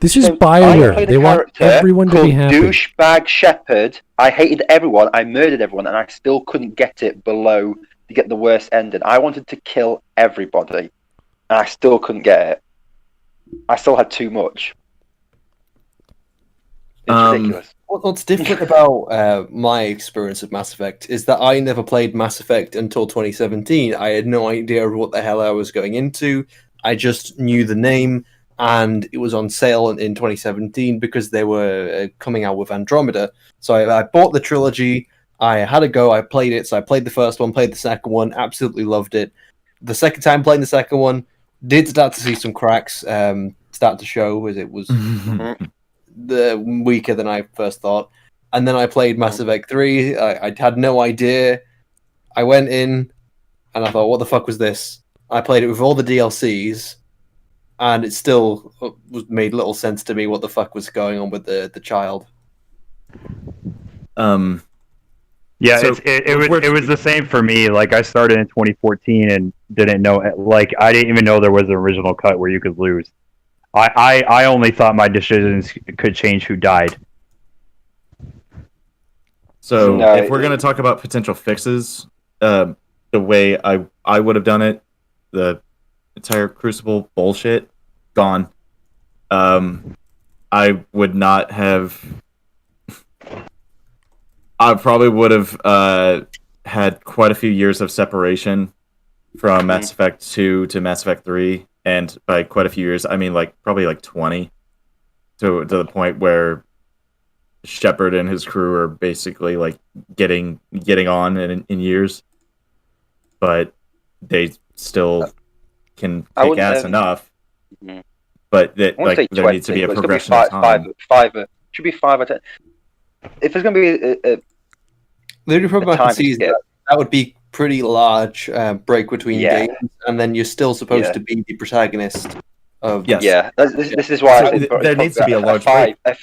This is So, I BioWare. played a They want character everyone to be called happy. Douchebag Shepherd. I hated everyone. I murdered everyone, and I still couldn't get it below to get the worst ending. I wanted to kill everybody. and I still couldn't get it. I still had too much. It's ridiculous. What's different about my experience of Mass Effect is that I never played Mass Effect until 2017. I had no idea what the hell I was going into. I just knew the name, and it was on sale in 2017 because they were coming out with Andromeda. So I bought the trilogy. I had a go. I played it. So I played the first one, played the second one, absolutely loved it. The second time playing the second one, did start to see some cracks start to show as it was the weaker than I first thought. And then I played Mass Effect 3. I had no idea. I went in and I thought, what the fuck was this? I played it with all the DLCs, and it still made little sense to me what the fuck was going on with the child. Yeah, So, it was the same for me. Like, I started in 2014 and didn't know, like, I didn't even know there was an original cut where you could lose. I only thought my decisions could change who died. So No, if we're going to talk about potential fixes, the way I would have done it, the entire Crucible bullshit, gone. I would not have... I probably would have had quite a few years of separation from Mass Effect 2 to Mass Effect 3, and by quite a few years, I mean probably 20, to the point where Shepard and his crew are basically getting on in years, but they still can kick ass enough. But that there needs to be a progression of time. Should be 5 or 10. If there's going to be The only problem I can see is that would be pretty large break between games, and then you're still supposed to be the protagonist of. Yes. Yeah, this is why I think there needs to be a large break. A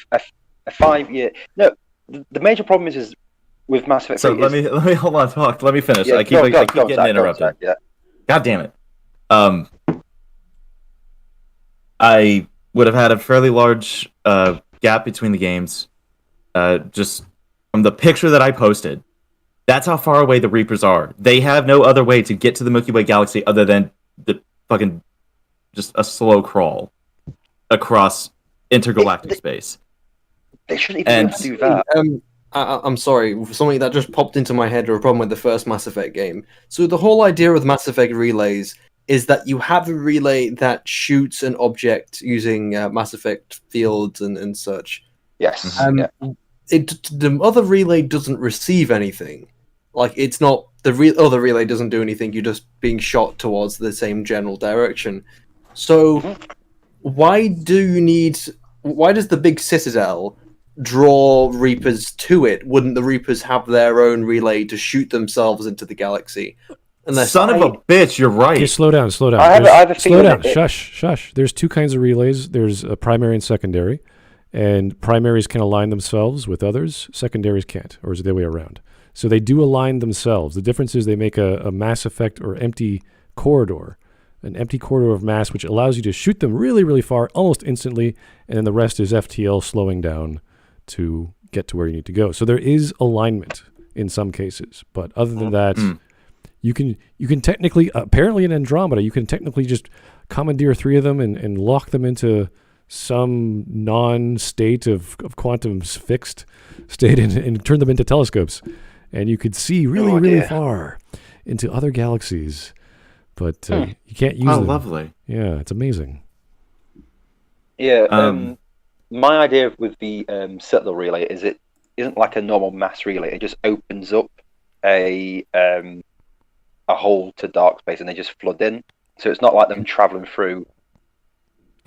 5 year. No, the major problem is with Mass Effect. So let me hold on, talk. Let me finish. Yeah, I keep getting interrupted. Yeah. God damn it. I would have had a fairly large gap between the games. Just from the picture that I posted, that's how far away the Reapers are. They have no other way to get to the Milky Way galaxy other than the fucking just a slow crawl across intergalactic space. They shouldn't even be able to do that. I'm sorry, something that just popped into my head, or a problem with the first Mass Effect game. So the whole idea with Mass Effect relays is that you have a relay that shoots an object using Mass Effect fields and such. Yes. The other relay doesn't receive anything. Like, it's not the other relay doesn't do anything. You're just being shot towards the same general direction. So why does the big Citadel draw Reapers to it? Wouldn't the Reapers have their own relay to shoot themselves into the galaxy? Son of a bitch, you're right. Okay, slow down. I have a Slow down. feeling Shush. There's two kinds of relays. There's a primary and secondary. And primaries can align themselves with others. Secondaries can't, or is it the other way around? So they do align themselves. The difference is they make a Mass Effect or empty corridor, an empty corridor of mass, which allows you to shoot them really, really far, almost instantly, and then the rest is FTL slowing down to get to where you need to go. So there is alignment in some cases, but other than that, you can technically, apparently in Andromeda, you can technically just commandeer 3 of them and lock them into some non-state of quantum fixed state and turn them into telescopes, and you could see really far into other galaxies, but you can't use them. Oh, lovely. Yeah, it's amazing. Yeah, my idea with the Citadel relay is it isn't like a normal mass relay. It just opens up a hole to dark space, and they just flood in. So it's not like them traveling through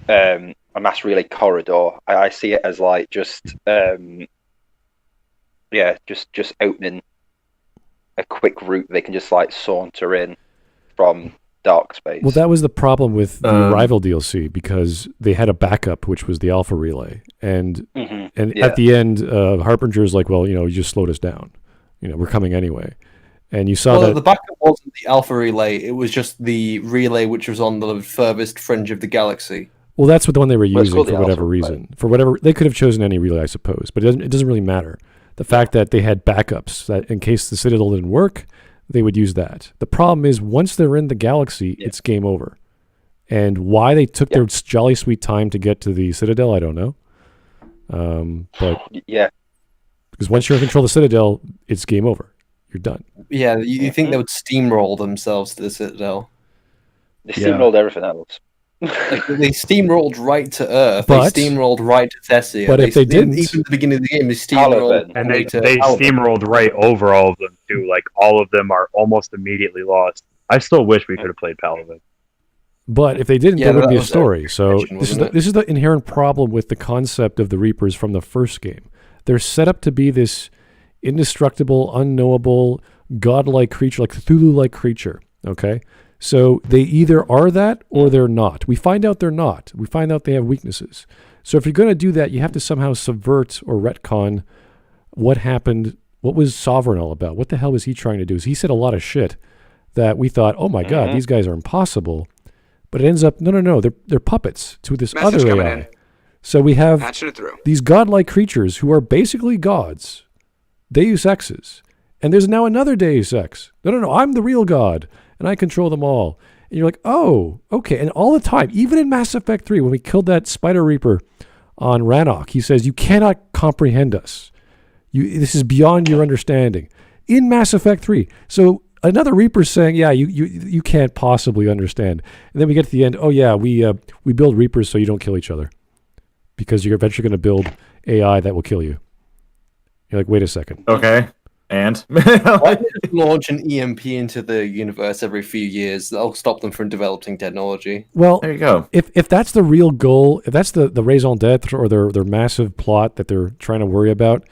a mass relay corridor. I see it as like just opening a quick route they can just like saunter in from dark space. Well, that was the problem with the Arrival DLC, because they had a backup, which was the Alpha relay, and at the end, Harbinger's like, well, you just slowed us down. We're coming anyway. And you saw that the backup wasn't the Alpha relay; it was just the relay which was on the furthest fringe of the galaxy. Well, that's what the one they were using for whatever Alpha reason. For whatever, they could have chosen any relay, I suppose, but it doesn't really matter. The fact that they had backups, that in case the Citadel didn't work, they would use that. The problem is, once they're in the galaxy, it's game over. And why they took their jolly sweet time to get to the Citadel, I don't know. But Yeah. because once you're in control of the Citadel, it's game over. You're done. Yeah, you think they would steamroll themselves to the Citadel? They steamrolled everything else. Like, they steamrolled right to Earth. But- they steamrolled right to Tessia. but if they didn't- even at the beginning of the game, they steamrolled. And right to they Alabama. steamrolled right over all of them too. Like all of them are almost immediately lost. I still wish we could have played Paladin. But if they didn't, Yeah, there would that be a was story. So mention, this is wasn't this is the inherent problem with the concept of the Reapers from the first game. They're set up to be this indestructible, unknowable, godlike creature, like Cthulhu-like creature. Okay, so they either are that or they're not. We find out they're not. We find out they have weaknesses. So if you're going to do that, you have to somehow subvert or retcon what happened. What was Sovereign all about? What the hell was he trying to do? He said a lot of shit that we thought, oh my God, these guys are impossible. But it ends up, no, they're puppets to this Message other coming AI. in. So we have Patching it through. these godlike creatures who are basically gods, Deus Exes. And there's now another Deus Ex. No, I'm the real god, and I control them all. And you're like, oh, okay. And all the time, even in Mass Effect 3, when we killed that Spider Reaper on Rannoch, he says, you cannot comprehend us. This is beyond your understanding. In Mass Effect 3. So another Reaper saying, yeah, you can't possibly understand. And then we get to the end, oh yeah, we build Reapers so you don't kill each other. Because you're eventually going to build AI that will kill you. You're like, wait a second. Okay. And Why don't they just launch an EMP into the universe every few years? That'll stop them from developing technology. Well, there you go. if that's the real goal, if that's the raison d'etre or their massive plot that they're trying to worry about,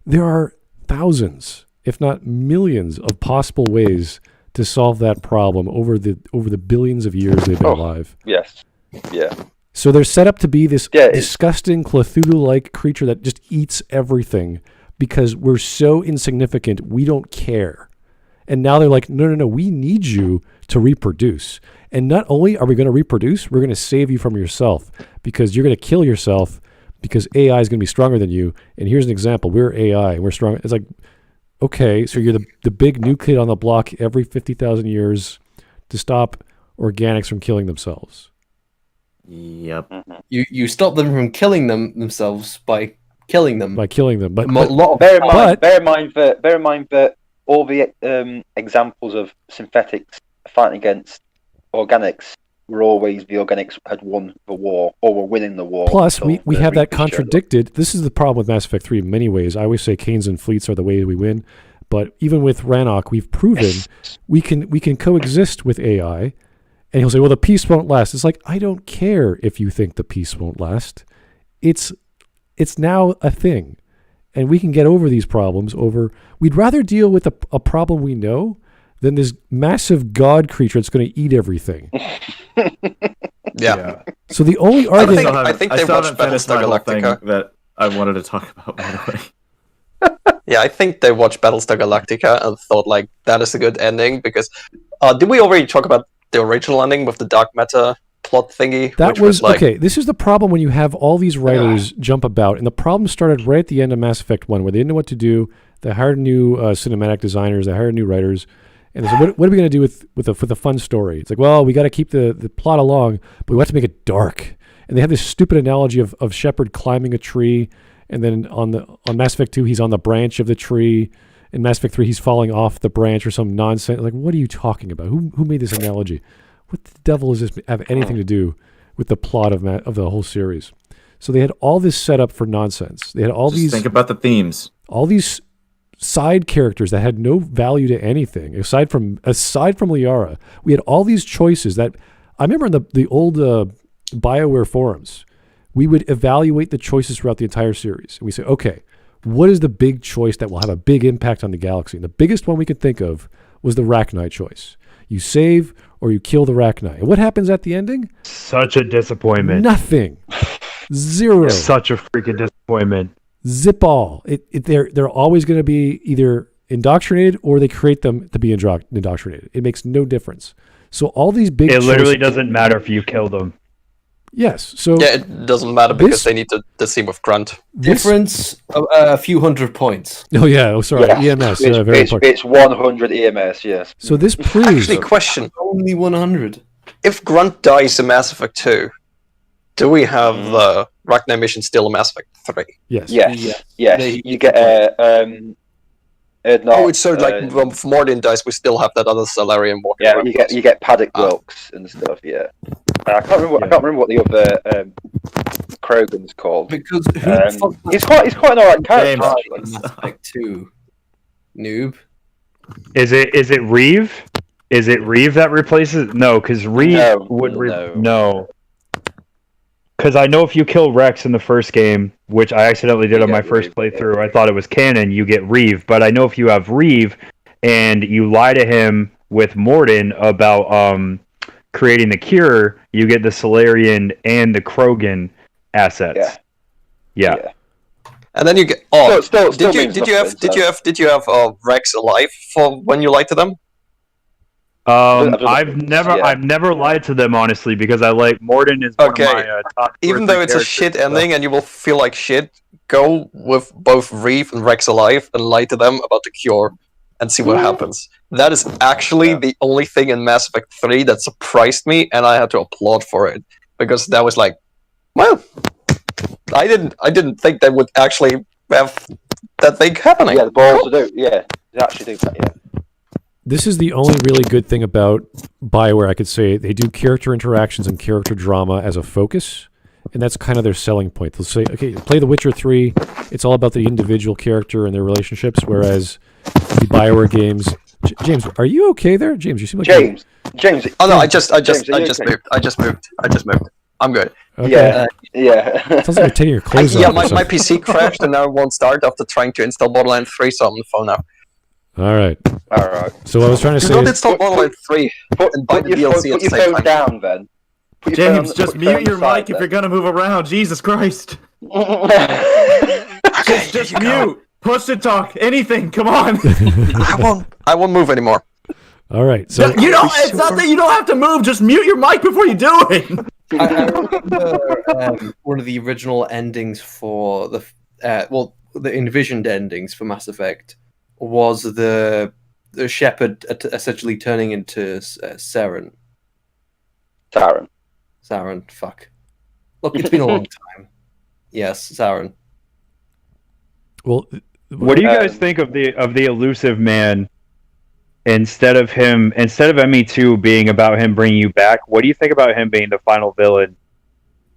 there are thousands, if not millions, of possible ways to solve that problem over the billions of years they've been alive. Yes. Yeah. So they're set up to be this disgusting Cthulhu-like creature that just eats everything because we're so insignificant, we don't care. And now they're like, no, we need you to reproduce. And not only are we going to reproduce, we're going to save you from yourself because you're going to kill yourself because AI is going to be stronger than you. And here's an example. We're AI and we're strong. It's like, okay, so you're the big new kid on the block every 50,000 years to stop organics from killing themselves. Yep. You stop them from killing themselves by killing them. But Bear in mind that all the examples of synthetics fighting against organics were always the organics had won the war or were winning the war. Plus, we have that contradicted. This is the problem with Mass Effect 3 in many ways. I always say Canes and Fleets are the way we win. But even with Rannoch, we've proven we can coexist with AI. And he'll say, well, the peace won't last. It's like, I don't care if you think the peace won't last. It's now a thing. And we can get over these problems we'd rather deal with a problem we know than this massive god creature that's going to eat everything. Yeah. So the only argument... I think they watched Battlestar Galactica. That I wanted to talk about, by the way. Yeah, I think they watched Battlestar Galactica and thought, like, that is a good ending because... did we already talk about the original ending with the dark matter plot thingy? That was like... Okay, this is the problem when you have all these writers jump about, and the problem started right at the end of Mass Effect 1, where they didn't know what to do. They hired new cinematic designers, they hired new writers, and they said, what are we going to do with a fun story? It's like, well, we got to keep the plot along, but we have to make it dark. And they have this stupid analogy of Shepard climbing a tree, and then on Mass Effect 2, he's on the branch of the tree. In Mass Effect 3, he's falling off the branch or some nonsense. Like, what are you talking about? Who made this analogy? What the devil does this have anything to do with the plot of the whole series? So they had all this set up for nonsense. They had all Just these... think about the themes. All these side characters that had no value to anything, aside from Liara. We had all these choices that... I remember in the old BioWare forums, we would evaluate the choices throughout the entire series. And we say, okay, what is the big choice that will have a big impact on the galaxy? And the biggest one we could think of was the Rachni choice. You save or you kill the Rachni. And what happens at the ending? Such a disappointment. Nothing. Zero. Such a freaking disappointment. Zip all. They're always going to be either indoctrinated or they create them to be indoctrinated. It makes no difference. So all these big It literally doesn't matter if you kill them. Yes. So yeah, it doesn't matter because they need the theme of grunt. Difference a few hundred points. Oh yeah. Oh sorry. Yeah. EMS. It's 100 EMS. Yes. So this proves actually question only 100. if Grunt dies in Mass Effect 2, do we have the Ragnar mission still in Mass Effect 3? Yes. Yes. You get it's so like if Mordin dies, we still have that other Salarian walking around. you get Paddock Wilkes and stuff. Yeah, I can't remember what the other Krogan's called. Because he's quite an alright character. Mass Effect 2 noob. Is it Reeve? Is it Reeve that replaces? No, because Reeve no. Because I know if you kill Rex in the first game, which I accidentally did on my first playthrough, I thought it was canon, you get Reeve. But I know if you have Reeve and you lie to him with Mordin about creating the cure, you get the Solarian and the Krogan assets. Yeah. And then you get. Did you have Rex alive for when you lied to them? I've never lied to them honestly because I like Mordin is one of my top. Even though it's a shit ending and you will feel like shit, go with both Reeve and Rex alive and lie to them about the cure and see what happens. That is actually the only thing in Mass Effect 3 that surprised me, and I had to applaud for it because that was like, well, I didn't think they would actually have that thing happening. Yeah, the balls to do. Yeah, they actually do that. Yeah. This is the only really good thing about BioWare, I could say. They do character interactions and character drama as a focus, and that's kind of their selling point. They'll say, okay, play The Witcher 3, it's all about the individual character and their relationships, whereas the BioWare games... James, are you okay there? James, you seem like... James. Oh, no, I just moved. I'm good. Okay. Yeah. Sounds like you're taking your clothes off. My PC crashed and now it won't start after trying to install Borderlands 3, so I'm on the phone now. All right. So what I was trying to say is... install Borderlands 3 and buy the DLC at the same time. Down, then. James, just mute your mic if you're gonna move around. Jesus Christ. just mute. Push to talk. Anything. Come on. I won't move anymore. All right. So you don't. It's not that you don't have to move. Just mute your mic before you do it. I remember one of the original endings for the envisioned endings for Mass Effect was the Shepard essentially turning into Saren. Saren. Fuck. Look, it's been a long time. Yes, Saren. Well, what do you guys think of the elusive man? Instead of ME2 being about him bringing you back, what do you think about him being the final villain?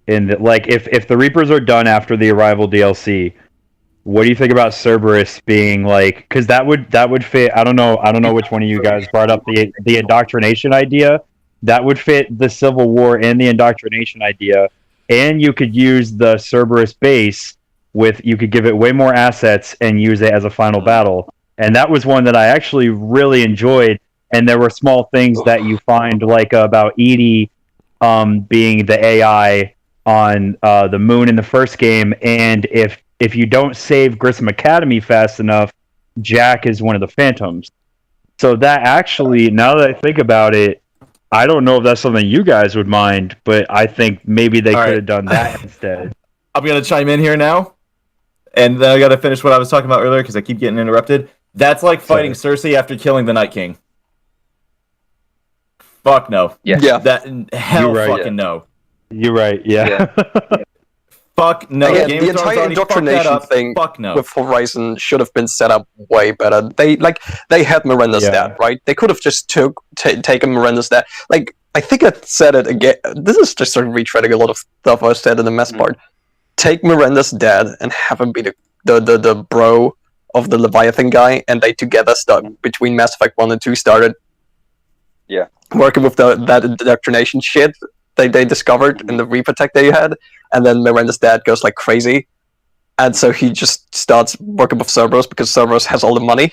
If the Reapers are done after the Arrival DLC, what do you think about Cerberus being like? Because that would fit. I don't know which one of you guys brought up the indoctrination idea. That would fit the Civil War and the indoctrination idea, and you could use the Cerberus base you could give it way more assets and use it as a final battle. And that was one that I actually really enjoyed. And there were small things that you find, like about Edie being the AI on the moon in the first game. And if you don't save Grissom Academy fast enough, Jack is one of the Phantoms. So that actually, now that I think about it, I don't know if that's something you guys would mind, but I think maybe they could have done that instead. I'm going to chime in here now. And then I got to finish what I was talking about earlier because I keep getting interrupted. That's like fighting Cersei after killing the Night King. Fuck no. Yeah. No. You're right. Yeah. Fuck no. Again, the entire indoctrination thing with Horizon should have been set up way better. They had Miranda's dad, right? They could have just taken Miranda's dad. Like, I think I said it again. This is just sort of retreading a lot of stuff I said in the mess part. Take Miranda's dad and have him be the bro of the Leviathan guy, and they together between Mass Effect 1 and 2 started working with that indoctrination shit they discovered in the Reaper tech they had, and then Miranda's dad goes like crazy, and so he just starts working with Cerberus because Cerberus has all the money,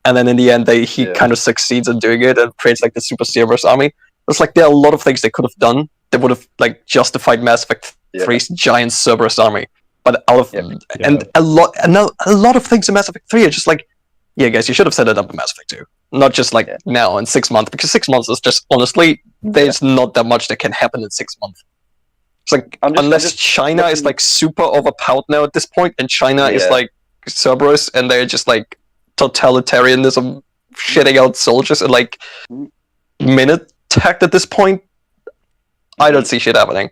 and then in the end he kind of succeeds in doing it and creates like the Super Cerberus army. It's like there are a lot of things they could have done that would have like justified Mass Effect 3's giant Cerberus army. But and a lot of things in Mass Effect 3 are just like, yeah, guys, you should have set it up in Mass Effect 2, not just like now in 6 months, because 6 months is just honestly there's not that much that can happen in 6 months. It's like unless China is like super overpowered now at this point, and China is like Cerberus, and they're just like totalitarianism, shitting out soldiers and like minute tact at this point. I don't see shit happening.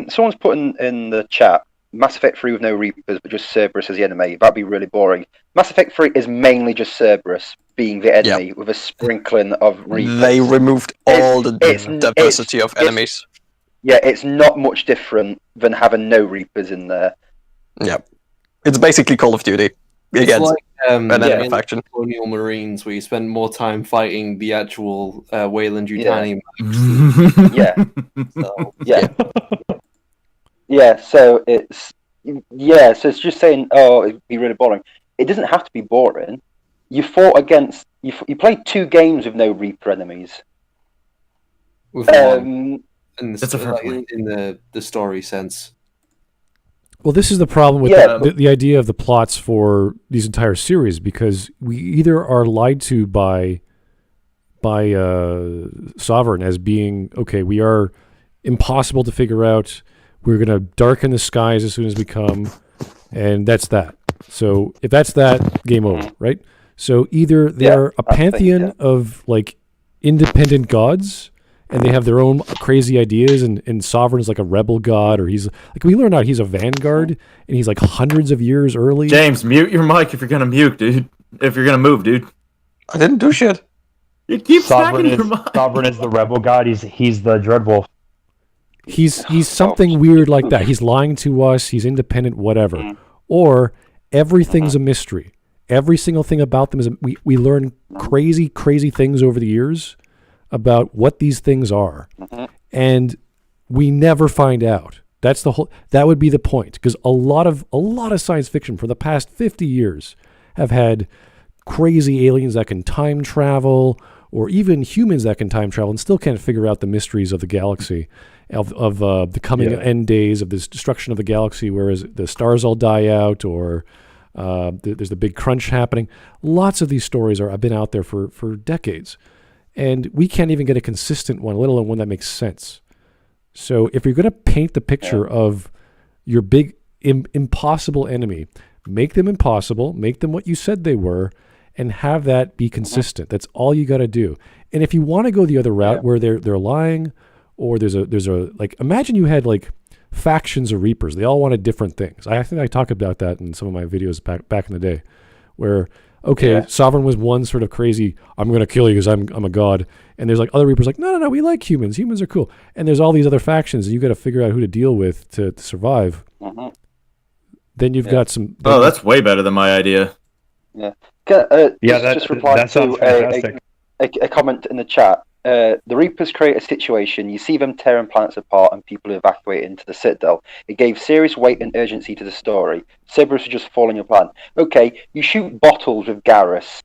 Someone's putting in the chat Mass Effect 3 with no Reapers, but just Cerberus as the enemy. That'd be really boring. Mass Effect 3 is mainly just Cerberus being the enemy with a sprinkling of Reapers. They removed all the diversity of enemies. Yeah, it's not much different than having no Reapers in there. Yeah. It's basically Call of Duty. Again, It's like enemy faction. Colonial Marines, where you spend more time fighting the actual Wayland Yutani. Yeah. So, Yeah, so it's it's just saying, oh, it'd be really boring. It doesn't have to be boring. You fought against you played 2 games with no Reaper enemies. with one, in the story sense. Well, this is the problem with the idea of the plots for these entire series, because we either are lied to by Sovereign as being, okay, we are impossible to figure out, we're going to darken the skies as soon as we come, and that's that. So if that's that, game over, right? So either they're a pantheon of like independent gods, and they have their own crazy ideas, and Sovereign's like a rebel god, or he's like, we learned out he's a vanguard, and he's like hundreds of years early. James, mute your mic if you're gonna mute, dude. If you're gonna move, dude. I didn't do shit. You keep smacking your mic. Sovereign is the rebel god. He's the Dreadwolf. He's something weird like that. He's lying to us. He's independent, whatever. Or everything's a mystery. Every single thing about them is we learn crazy things over the years about what these things are, and we never find out. That would be the point, because a lot of science fiction for the past 50 years have had crazy aliens that can time travel, or even humans that can time travel, and still can't figure out the mysteries of the galaxy, of the coming end days of this destruction of the galaxy, whereas the stars all die out, or there's the big crunch happening. Lots of these stories have been out there for decades. And we can't even get a consistent one, let alone one that makes sense. So if you're going to paint the picture of your big impossible enemy, make them impossible, make them what you said they were, and have that be consistent. That's all you got to do. And if you want to go the other route where they're lying, or there's a like, imagine you had like factions of Reapers. They all wanted different things. I think I talked about that in some of my videos back in the day, where Sovereign was one sort of crazy, I'm going to kill you because I'm a god. And there's like other Reapers like, no, we like humans. Humans are cool. And there's all these other factions, and you got to figure out who to deal with to survive. Then you've got some... Oh, that's way better than my idea. Yeah. That sounds fantastic. A comment in the chat. The Reapers create a situation, you see them tearing planets apart and people evacuate into the Citadel. It gave serious weight and urgency to the story. Cerberus is just following your plan. Okay, you shoot bottles with Garrus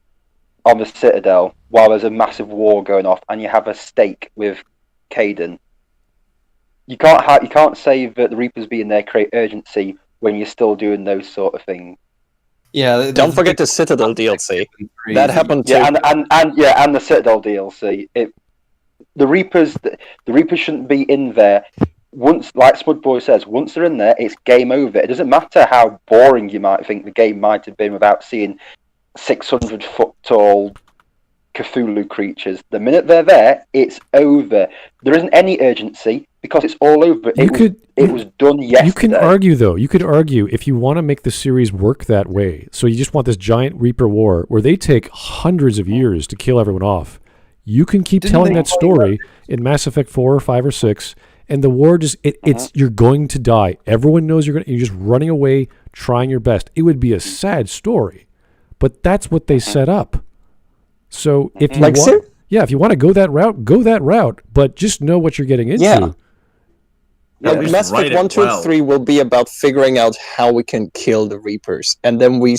on the Citadel while there's a massive war going off, and you have a stake with Caden. You can't say that the Reapers being there create urgency when you're still doing those sort of things. Yeah, don't forget the Citadel DLC. That happened too. Yeah, and the Citadel DLC. The Reapers shouldn't be in there. Once, like Smudboy says, once they're in there, it's game over. It doesn't matter how boring you might think the game might have been without seeing 600-foot tall Cthulhu creatures. The minute they're there, it's over. There isn't any urgency because it's all over. It was done yesterday. You can argue, though. You could argue if you want to make the series work that way. So you just want this giant Reaper war where they take hundreds of years to kill everyone off. You can keep telling that story in Mass Effect 4 or 5 or 6, and the war it's you're going to die. Everyone knows you're just running away, trying your best. It would be a sad story, but that's what they set up. So if you if you want to go that route, but just know what you're getting into. Yeah. Mass Effect 1, 2, and 3 will be about figuring out how we can kill the Reapers, and then we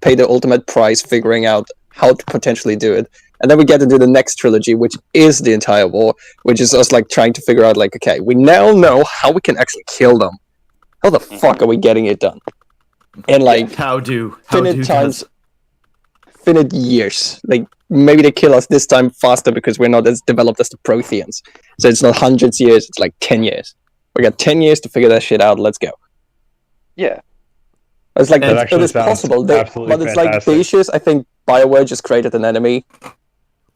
pay the ultimate price figuring out how to potentially do it. And then we get to do the next trilogy, which is the entire war, which is us like trying to figure out like, okay, we now know how we can actually kill them. How the fuck are we getting it done? And like finite years. Like maybe they kill us this time faster because we're not as developed as the Protheans. So it's not hundreds of years, it's like 10 years. We got 10 years to figure that shit out. Let's go. Yeah. It's like it is possible. But it's like Beaches, I think BioWare just created an enemy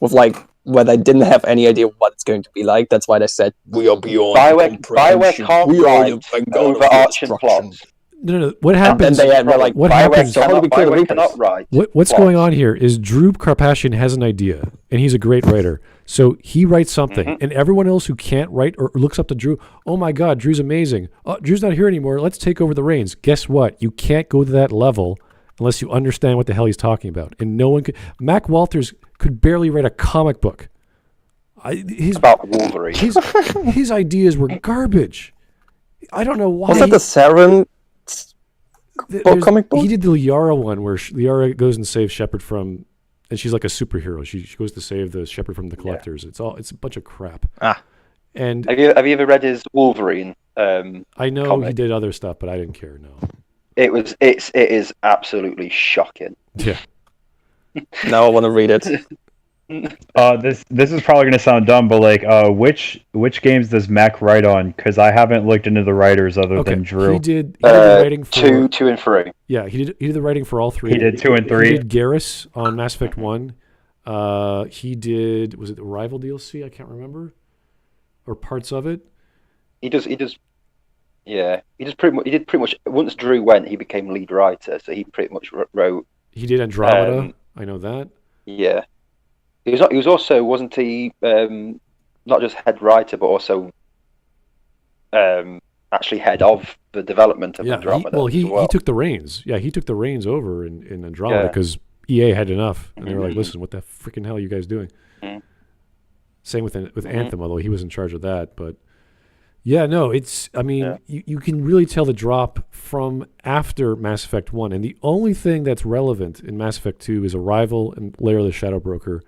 with like where they didn't have any idea what it's going to be like. That's why they said, we are beyond BioWare can't we are write the vanguard of overarching destruction. plots. No. What And happens? then they were like, what BioWare happens? So how do we kill the BioWare Reapers? cannot write. What's plots. going on here is Drew Karpashian has an idea, and he's a great writer. So he writes something, and everyone else who can't write or looks up to Drew, oh my God, Drew's amazing. Oh, Drew's not here anymore. Let's take over the reins. Guess what? You can't go to that level unless you understand what the hell he's talking about. And no one could. Mac Walters could barely write a comic book. About Wolverine. His ideas were garbage. I don't know why. Was that the Saren comic book? He did the Liara one where Liara goes and saves Shepard from, and she's like a superhero. She goes to save the Shepard from the Collectors. Yeah. It's a bunch of crap. And have you ever read his Wolverine? I know comic? he did other stuff, but I didn't care. No. It is absolutely shocking. Yeah. Now I want to read it. This is probably going to sound dumb, but like, which games does Mac write on? Because I haven't looked into the writers other than Drew. He did the writing for 2 and 3. Yeah, he did the writing for all 3. He did 2 and 3. He did Garrus on Mass Effect 1. He did, was it the Rival DLC? I can't remember, or parts of it. He did pretty much. Once Drew went, he became lead writer, so he pretty much wrote. He did Andromeda. I know that. Yeah, he was also, wasn't he? Not just head writer, but also actually head of the development of Andromeda. He took the reins. Yeah, he took the reins over in Andromeda because EA had enough, and they were like, "Listen, what the freaking hell are you guys doing?" Same with Anthem, although he was in charge of that. But yeah, no, you can really tell the drop from after Mass Effect 1. And the only thing that's relevant in Mass Effect 2 is Arrival and Lair of the Shadow Broker,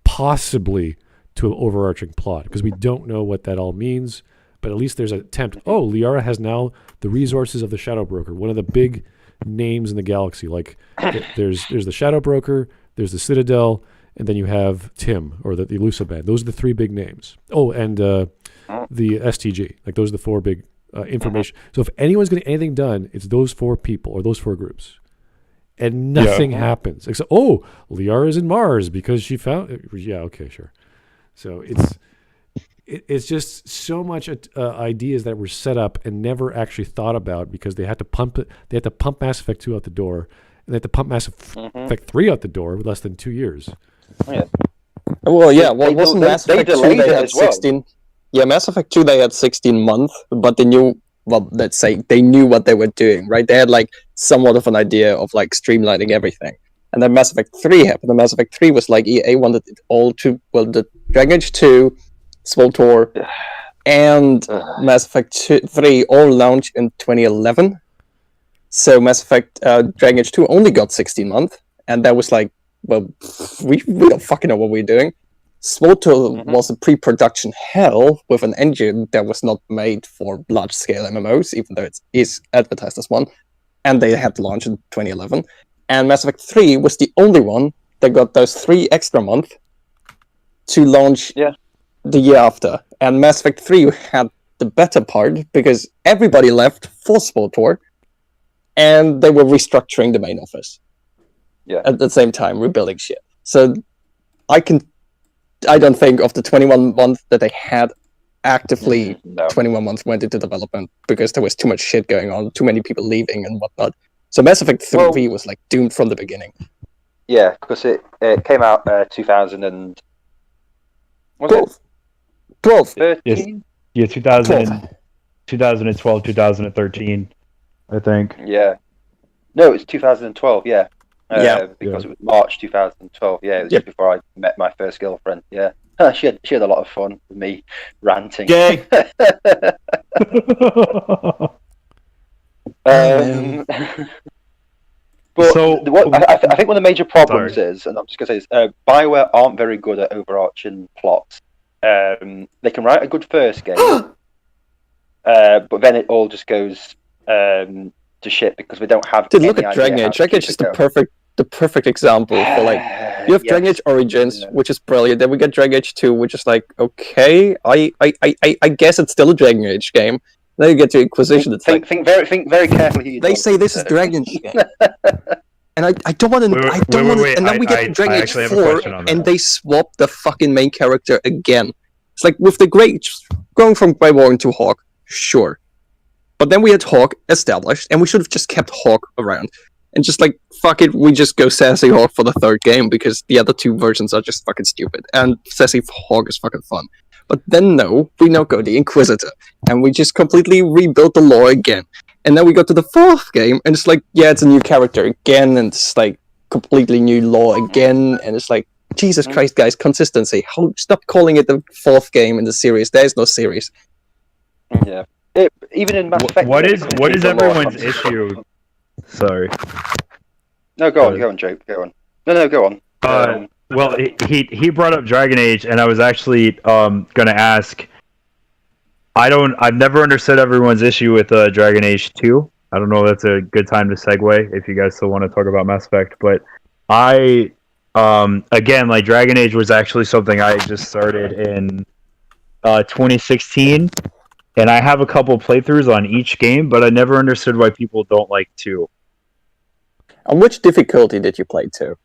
possibly to an overarching plot, because we don't know what that all means. But at least there's an attempt. Oh, Liara has now the resources of the Shadow Broker, one of the big names in the galaxy. Like there's the Shadow Broker, there's the Citadel, and then you have Tim, or the Elusabad. Those are the 3 big names. Oh, and the STG. Like those are the 4 big information. So if anyone's getting anything done, it's those 4 people or those 4 groups. And nothing happens. Except, Liara's in Mars because she found... Yeah, okay, sure. So it's just so much ideas that were set up and never actually thought about because they had to pump it. They had to pump Mass Effect 2 out the door, and they had to pump Mass Effect 3 out the door with less than 2 years. Yeah. Well, yeah. Well, wasn't Mass Effect 2 delayed they it had as well. 16? Yeah, Mass Effect 2 they had 16 months, but they knew. Well, let's say they knew what they were doing, right? They had like somewhat of an idea of like streamlining everything. And then Mass Effect 3 happened. And Mass Effect 3 was like EA wanted it all to, the Dragon Age 2, SmudTalk, and Mass Effect 3 all launched in 2011. So Mass Effect Dragon Age 2 only got 16 months. And that was like, well, we don't fucking know what we're doing. SmudTalk was a pre-production hell with an engine that was not made for large-scale MMOs, even though it is advertised as one. And they had to launch in 2011. And Mass Effect 3 was the only one that got those 3 extra months to launch the year after. And Mass Effect 3 had the better part because everybody left for SmudTalk and they were restructuring the main office. Yeah. At the same time, rebuilding shit. So I don't think of the 21 months that they had actively 21 months went into development because there was too much shit going on, too many people leaving and whatnot. So Mass Effect 3 was like doomed from the beginning. Yeah, because it came out 2000 and... Was 12. 13? Yeah, 2012, 2013, I think. Yeah. No, it's 2012, yeah. Because it was March 2012. Yeah, it was just before I met my first girlfriend. Yeah, she had a lot of fun with me ranting. Gay. But I think one of the major problems is, and I'm just going to say this, BioWare aren't very good at overarching plots. They can write a good first game, but then it all just goes to shit because we don't have. Look at Dragon Age. Dragon Age is the perfect example for like you have Dragon Age Origins, which is brilliant. Then we get Dragon Age 2, which is like okay, I guess it's still a Dragon Age game. Then you get to Inquisition. Think very carefully. They say this is Dragon Age game. And I don't want to. I don't want to. And then we get to Dragon Age 4, and they swap the fucking main character again. It's like with the going from Grey Warren to Hawk, sure. But then we had Hawk established, and we should have just kept Hawk around. And just like, fuck it, we just go Sassy Hawk for the third game, because the other two versions are just fucking stupid. And Sassy Hawk is fucking fun. But then no, we now go the Inquisitor, and we just completely rebuilt the lore again. And then we go to the fourth game, and it's like, yeah, it's a new character again, and it's like completely new lore again, and it's like, Jesus Christ, guys, consistency. Stop calling it the fourth game in the series. There is no series. Yeah. Even in Mass Effect. What is everyone's issue? Sorry. No, go on, Jake. Go on. No, go on. Well, he brought up Dragon Age, and I was actually going to ask. I've never understood everyone's issue with Dragon Age 2. I don't know if that's a good time to segue if you guys still want to talk about Mass Effect, but again, like Dragon Age was actually something I just started in 2016, and I have a couple playthroughs on each game, but I never understood why people don't like 2. On which difficulty did you play 2?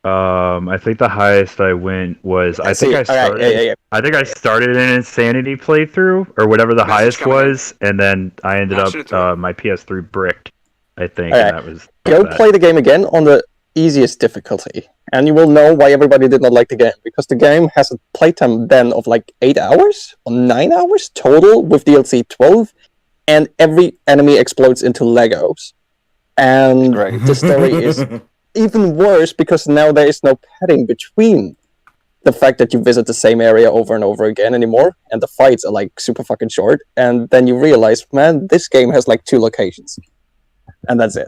I think the highest I went was I think I started an Insanity playthrough or whatever the highest was, and then I ended up my PS3 bricked, I think, and that was play the game again on the easiest difficulty, and you will know why everybody did not like the game, because the game has a playtime then of like 8 hours or 9 hours total with DLC 12, and every enemy explodes into Legos, and the story is even worse because now there is no padding between the fact that you visit the same area over and over again anymore, and the fights are like super fucking short, and then you realize, man, this game has like 2 locations, and that's it.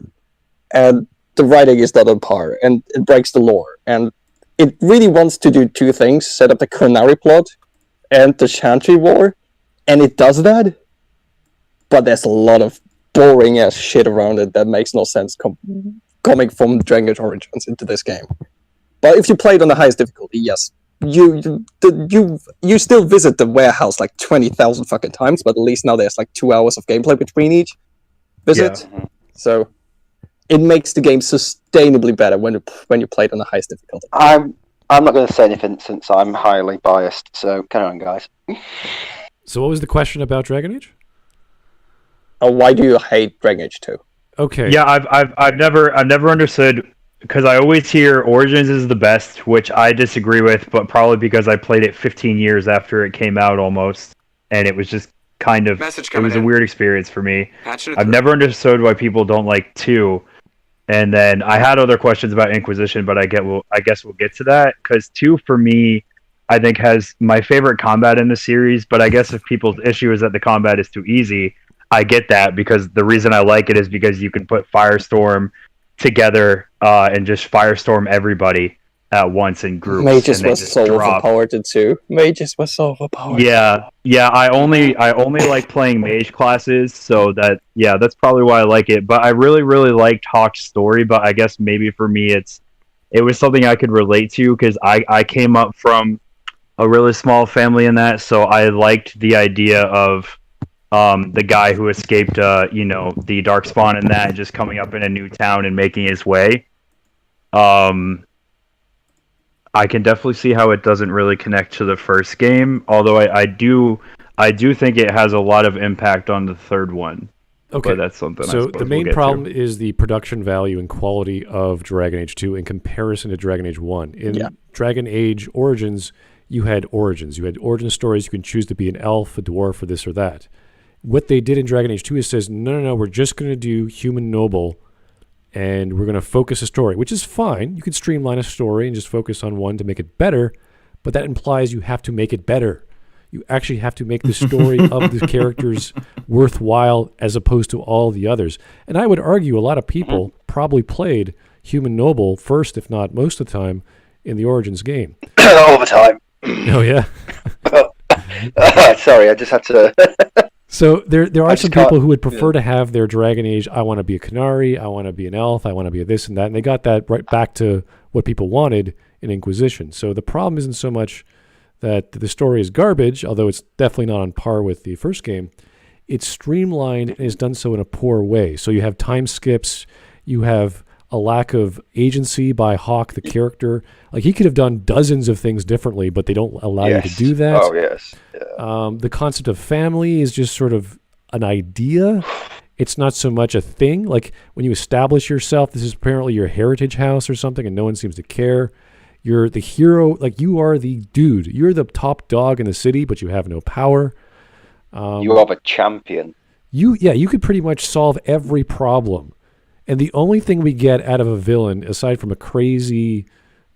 And the writing is not on par, and it breaks the lore, and it really wants to do 2 things: set up the Qunari plot and the Chantry War, and it does that, but there's a lot of boring ass shit around it that makes no sense coming from Dragon Age Origins into this game. But if you play it on the highest difficulty, yes, you still visit the warehouse like 20,000 fucking times, but at least now there's like 2 hours of gameplay between each visit. Yeah. So it makes the game sustainably better when you play it on the highest difficulty. I'm not going to say anything since I'm highly biased, so carry on, guys. So what was the question about Dragon Age? Why do you hate Dragon Age 2? Okay. Yeah, I've never understood, because I always hear Origins is the best, which I disagree with, but probably because I played it 15 years after it came out almost, and it was just kind of it was a weird experience for me. I've never understood why people don't like 2. And then I had other questions about Inquisition, but I guess we'll get to that, because 2 for me I think has my favorite combat in the series, but I guess if people's issue is that the combat is too easy, I get that, because the reason I like it is because you can put Firestorm together and just Firestorm everybody at once in groups. Mages was so overpowered too. Mages was so overpowered. Yeah. I only like playing mage classes, so that's probably why I like it. But I really, really liked Hawk's story, but I guess maybe for me it was something I could relate to, because I came up from a really small family in that, so I liked the idea of the guy who escaped, the Darkspawn and that, just coming up in a new town and making his way. I can definitely see how it doesn't really connect to the first game, although I do think it has a lot of impact on the third one. Okay, but that's something. So the main problem is the production value and quality of Dragon Age 2 in comparison to Dragon Age 1. In Dragon Age Origins, you had origins. You had origin stories. You can choose to be an elf, a dwarf, or this or that. What they did in Dragon Age 2 is says, no, we're just going to do human noble, and we're going to focus a story, which is fine. You could streamline a story and just focus on one to make it better, but that implies you have to make it better. You actually have to make the story of the characters worthwhile as opposed to all the others. And I would argue a lot of people probably played human noble first, if not most of the time, in the Origins game. All the time. Oh, yeah? Sorry, I just had to... So there are some people who would prefer to have their Dragon Age, I want to be a Qunari, I want to be an elf, I want to be a this and that, and they got that right back to what people wanted in Inquisition. So the problem isn't so much that the story is garbage, although it's definitely not on par with the first game. It's streamlined and is done so in a poor way. So you have time skips, You have a lack of agency by Hawk, the character. Like, he could have done dozens of things differently, but they don't allow you to do that. Oh, yes. Yeah. The concept of family is just sort of an idea. It's not so much a thing. Like, when you establish yourself, this is apparently your heritage house or something, and no one seems to care. You're the hero. Like, you are the dude. You're the top dog in the city, but you have no power. You are the champion. You could pretty much solve every problem. And the only thing we get out of a villain, aside from a crazy,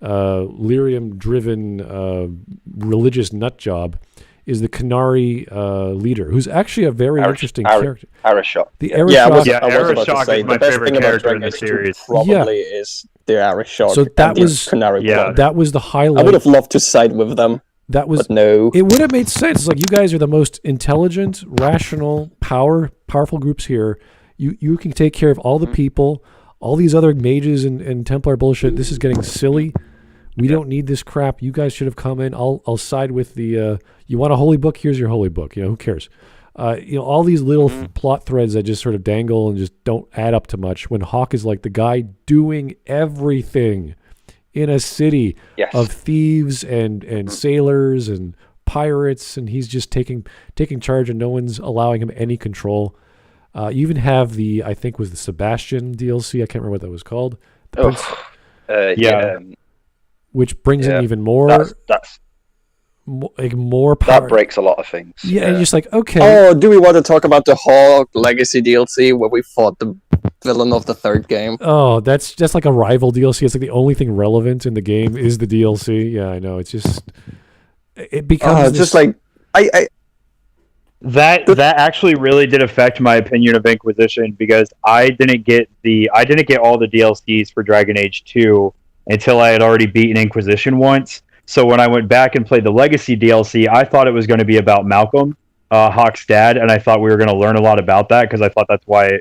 lyrium-driven religious nut job, is the Canary leader, who's actually a very interesting character. Arishok. The Arishok. I was about to say, is my the best favorite thing about character in Dragon the Age 2 series. probably is the Arishok. So that and the was- Canary plot. That was the highlight. I would have loved to side with them, That was but no. It would have made sense. Like, you guys are the most intelligent, rational, powerful groups here. You can take care of all the people. All these other mages and Templar bullshit. This is getting silly. We don't need this crap. You guys should have come in. I'll side with the. You want a holy book? Here's your holy book. Who cares? All these little plot threads that just sort of dangle and just don't add up to much. When Hawk is like the guy doing everything in a city of thieves and sailors and pirates, and he's just taking charge, and no one's allowing him any control. You even have I think was the Sebastian DLC. I can't remember what that was called. Which brings in even more. That's more power. That breaks a lot of things. Yeah, and just like, okay. Oh, do we want to talk about the Hawk Legacy DLC where we fought the villain of the third game? Oh, that's just like a rival DLC. It's like the only thing relevant in the game is the DLC. Yeah, I know. It's just it becomes just like That actually really did affect my opinion of Inquisition, because I didn't get all the DLCs for Dragon Age 2 until I had already beaten Inquisition once. So when I went back and played the Legacy DLC, I thought it was going to be about Malcolm, Hawk's dad, and I thought we were going to learn a lot about that, because I thought that's why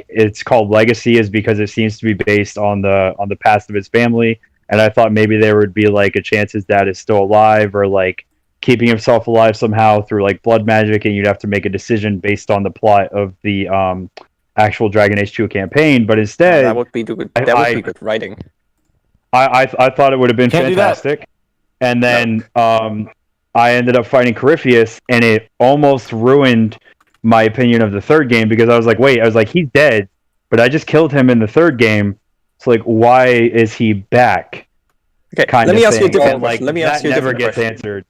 it's called Legacy, is because it seems to be based on the past of his family, and I thought maybe there would be like a chance his dad is still alive, or like keeping himself alive somehow through like blood magic, and you'd have to make a decision based on the plot of the actual Dragon Age 2 campaign. But instead, that would be good. That would be good writing. I thought it would have been fantastic. And then I ended up fighting Corypheus, and it almost ruined my opinion of the third game, because I was like, he's dead, but I just killed him in the third game. It's like, why is he back? Okay, let me ask you a different question. Let me ask you a never different gets question. answered.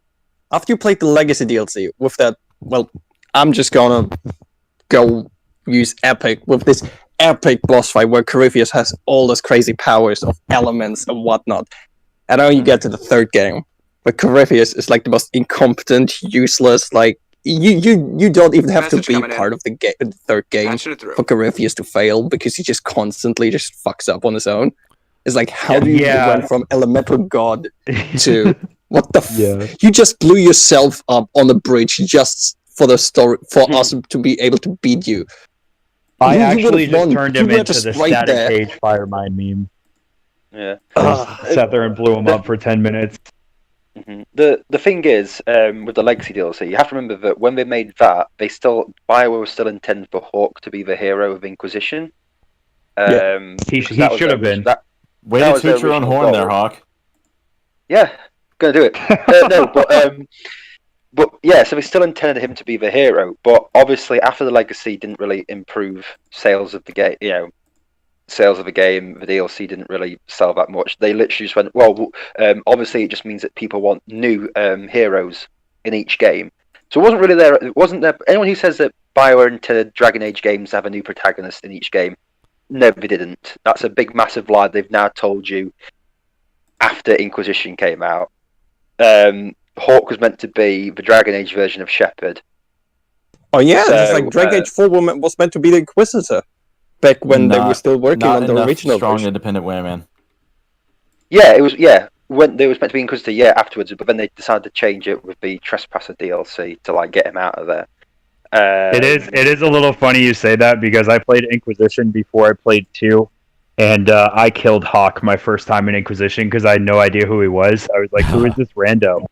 After you played the Legacy DLC with that, well, I'm just gonna go use Epic with this epic boss fight where Corypheus has all those crazy powers of elements and whatnot. And then you get to the third game, where Corypheus is like the most incompetent, useless, like you don't even have to be part of the third game for Corypheus to fail, because he just constantly just fucks up on his own. It's like, how do you went from elemental god to what the you just blew yourself up on the bridge just for the story, for us to be able to beat you. I actually just turned him into the static cage fire mine meme. Yeah. Sat there and blew him up for 10 minutes. Mm-hmm. The thing is, with the Legacy DLC, you have to remember that when they made that, BioWare was still intended for Hawk to be the hero of Inquisition. He should have been. Way to toot your own horn there, Hawk. Yeah, gonna do it. No, but yeah, so we still intended him to be the hero. But obviously, after the Legacy didn't really improve sales of the game, sales of the game, the DLC didn't really sell that much. They literally just went, well, obviously it just means that people want new heroes in each game. So it wasn't really there. It wasn't there. Anyone who says that BioWare intended Dragon Age games to have a new protagonist in each game, no, they didn't. That's a big, massive lie they've now told you after Inquisition came out. Hawk was meant to be the Dragon Age version of Shepard. Oh yeah, it's like Dragon Age 4 was meant to be the Inquisitor back when they were still working on the original strong version. Independent way, man. Yeah, it was. Yeah, when they was meant to be Inquisitor, afterwards, but then they decided to change it with the Trespasser DLC to like get him out of there. It is a little funny you say that, because I played Inquisition before I played 2, and I killed Hawk my first time in Inquisition because I had no idea who he was. I was like, who is this rando?